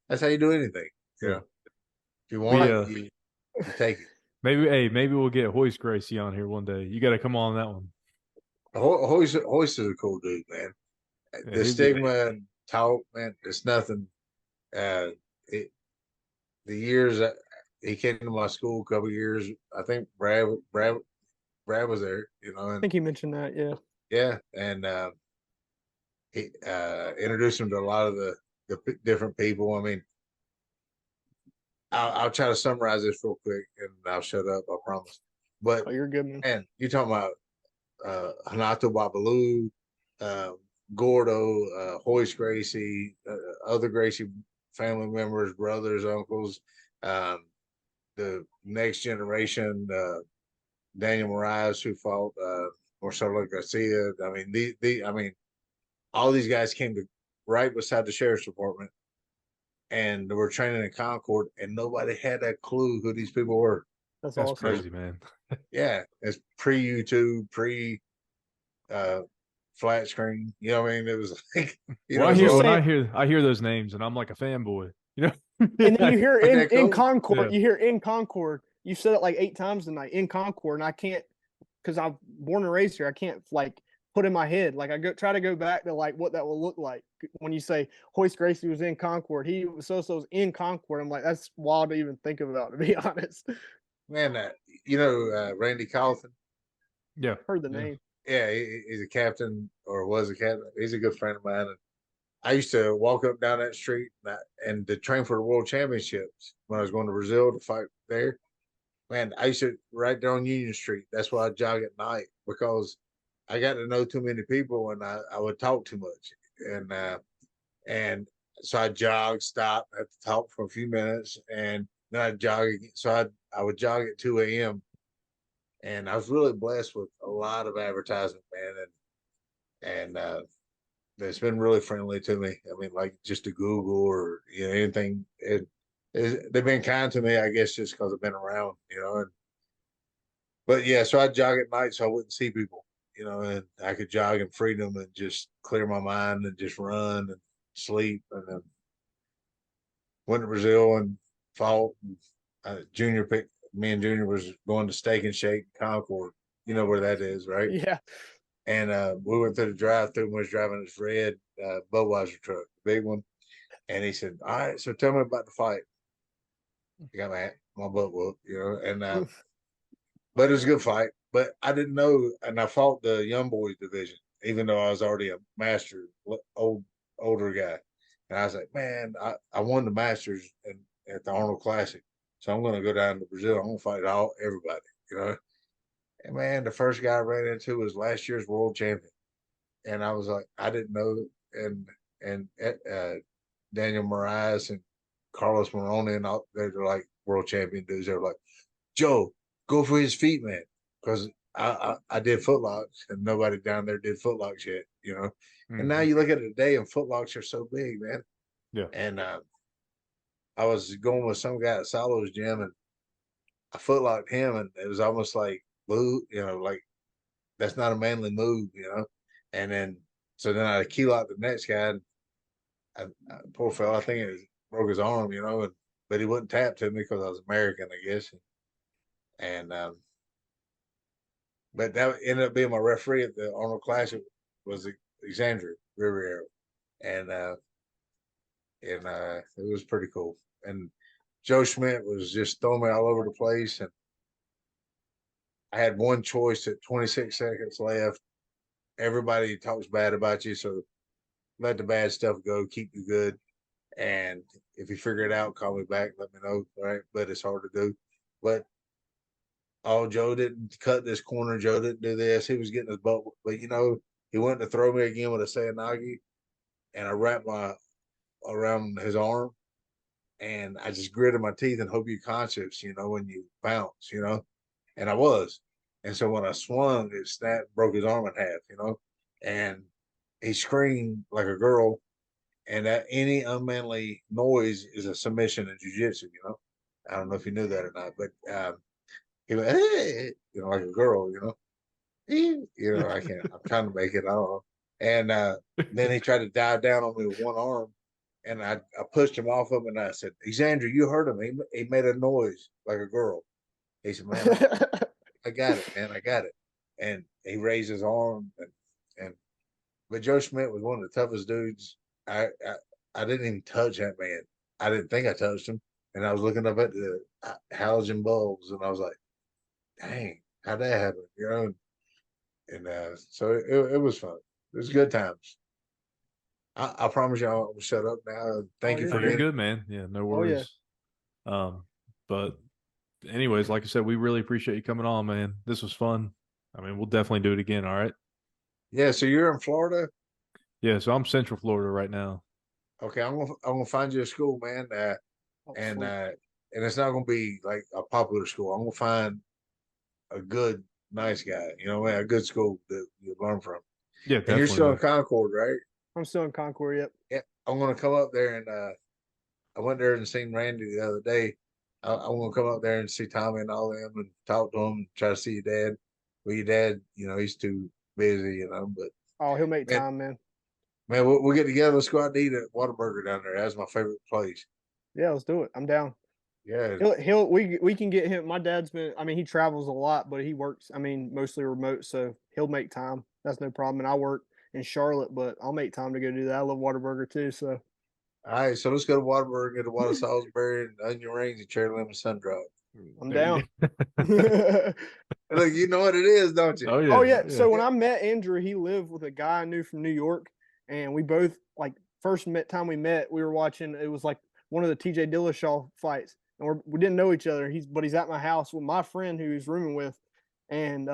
That's how you do anything. If you want it, You take it. Maybe we'll get Hoist Gracie on here one day. You got to come on that one. Hoist is a cool dude, man. Yeah, The stigma and talk, man, it's nothing. The years that he came to my school a couple of years, I think Brad was there, you know. And, I think he mentioned that, yeah. Yeah, and he introduced him to a lot of the different people. I mean, I'll try to summarize this real quick, and I'll shut up. I promise. But you're good, man. And you're talking about Hanato Babalu, Gordo, Hoist Gracie, other Gracie family members, brothers, uncles, the next generation, Daniel Moraes, who fought Marcelo Garcia. I mean, all these guys came to right beside the sheriff's department, and they were training in Concord, and nobody had a clue who these people were. That's awesome. crazy, man. Yeah, it's pre-YouTube, flat screen. You know what I mean? It was like, I hear those names, and I'm like a fanboy. You know. And then you hear in Concord, yeah. you hear in Concord. You said it like 8 times tonight in Concord, and I can't, because I'm born and raised here. I can't like put in my head. Like I try to go back to like what that will look like when you say Hoist Gracie was in Concord. He was so in Concord. I'm like, that's wild to even think about, to be honest. Man, Randy Carlton. Yeah, heard the name. Yeah, he's a captain or was a captain. He's a good friend of mine. And I used to walk up down that street and to train for the World Championships when I was going to Brazil to fight there. Man, I used to right there on Union Street. That's why I jog at night, because I got to know too many people and I would talk too much. And so I jog, stop, have to talk for a few minutes, and then I'd jog again. So I would jog at 2 a.m. And I was really blessed with a lot of advertisement, man. And it's been really friendly to me. I mean, like just to Google or, anything. They've been kind to me, I guess, just because I've been around, But yeah, so I jog at night so I wouldn't see people, and I could jog in freedom and just clear my mind and just run and sleep. And then went to Brazil and fought. And me and Junior was going to Steak and Shake Concord. You know where that is, right? Yeah. And we went through the drive-through and was driving this red Budweiser truck, big one. And he said, "All right, so tell me about the fight." I got my butt whooped, and but it was a good fight. But I didn't know, and I fought the young boys division, even though I was already a master, older guy. And I was like, man, I won the masters at the Arnold Classic, so I'm going to go down to Brazil. I'm going to fight everybody, And man, the first guy I ran into was last year's world champion, and I was like, I didn't know. And Daniel Moraes and Carlos Moroni and all, they're like world champion dudes. They're like, Joe, go for his feet, man, because I did footlocks and nobody down there did footlocks yet, Mm-hmm. And now you look at it today and footlocks are so big, man. Yeah. And I was going with some guy at Solo's gym and I footlocked him, and it was almost like, like that's not a manly move, And then I key locked the next guy. And poor fella, I think it broke his arm, but he wouldn't tap to me because I was American, I guess. And but that ended up being my referee at the Arnold Classic was Alexandra Riviera, and it was pretty cool. And Joe Schmidt was just throwing me all over the place, and I had one choice at 26 seconds left. Everybody talks bad about you, so let the bad stuff go, keep you good. And if you figure it out, call me back, let me know. All right. But it's hard to do. But Joe didn't cut this corner. Joe didn't do this. He was getting his butt. But he went to throw me again with a Sayanagi, and I wrapped around his arm, and I just gritted my teeth and hope you're conscious, when you bounce, and I was. And so when I swung, it snapped, broke his arm in half, and he screamed like a girl, and that any unmanly noise is a submission in jiu-jitsu, I don't know if you knew that or not, but he went, hey, like a girl, I can't, I'm trying to make it, I don't know. And then he tried to dive down on me with one arm, and I pushed him off of him, and I said, Xander, you heard him. He made a noise like a girl. He said, man, I got it, man. I got it. And he raised his arm, but Joe Schmidt was one of the toughest dudes. I didn't even touch that man. I didn't think I touched him. And I was looking up at the halogen bulbs, and I was like, dang, how'd that happen? You know? And so it was fun. It was good times. I promise you I'll shut up now. Thank you for You're good, man. Yeah, no worries. But anyways, like I said, we really appreciate you coming on, man. This was fun. I mean, we'll definitely do it again, all right? Yeah, so you're in Florida? Yeah, so I'm Central Florida right now. Okay, I'm gonna find you a school, man. And it's not gonna be like a popular school. I'm gonna find a good, nice guy. You know, a good school that you learn from. Yeah, definitely. And you're still in Concord, right? I'm still in Concord. Yep. Yeah, I'm gonna come up there, and I went there and seen Randy the other day. I'm gonna come up there and see Tommy and all them and talk to him. Try to see your dad. Well, your dad, you know, he's too busy, you know. But he'll make time, man. Man, we'll get together. Let's go out and eat at Whataburger down there. That's my favorite place. Yeah, let's do it. I'm down. Yeah, we can get him. My dad's been. I mean, he travels a lot, but he works. I mean, mostly remote, so he'll make time. That's no problem. And I work in Charlotte, but I'll make time to go do that. I love Whataburger too. So. All right, so let's go to Whataburger, get a water Salisbury and onion rings and cherry lemon sun-drop. I'm down. Look, you know what it is, don't you? Oh yeah. So when I met Andrew, he lived with a guy I knew from New York, and we both first time we met, we were watching. It was like one of the TJ Dillashaw fights, and we didn't know each other. He's at my house with my friend who he's rooming with, and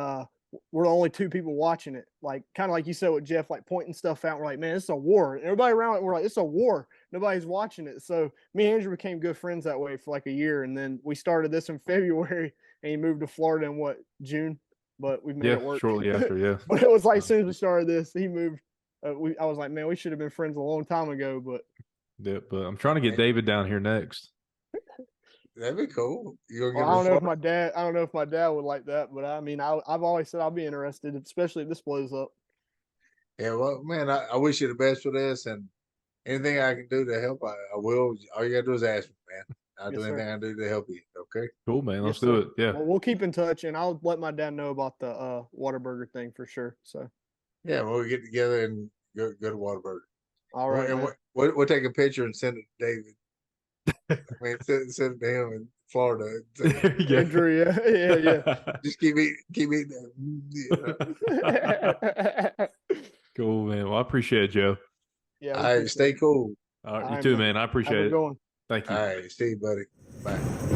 we're the only two people watching it. Like kind of like you said with Jeff, like pointing stuff out. We're like, man, it's a war. And everybody around it, we're like, it's a war. Nobody's watching it. So me and Andrew became good friends that way for like a year, and then we started this in February, and he moved to Florida in June. But we made it work shortly after. Yeah, but it was like as soon as we started this, he moved. I was like, man, we should have been friends a long time ago. But but I'm trying to get David down here next. That'd be cool. I don't know if my dad would like that, but I mean, I've always said I'll be interested, especially if this blows up. Yeah, well, man, I wish you the best for this, and anything I can do to help, I will. All you gotta do is ask me, man. I'll do anything I can do to help you. Okay. Cool, man. Let's do it. Yeah. Well, we'll keep in touch, and I'll let my dad know about the Whataburger thing for sure. So. Yeah, we'll get together and go to Whataburger. All right. And we'll take a picture and send it to David. I mean, send it to him in Florida. Yeah. Andrew, yeah. Just keep eating that. Cool, man. Well, I appreciate it, Joe. Yeah. All right, stay cool. All right, you too, man. I appreciate it. Going. Thank you. All right, see you, buddy. Bye.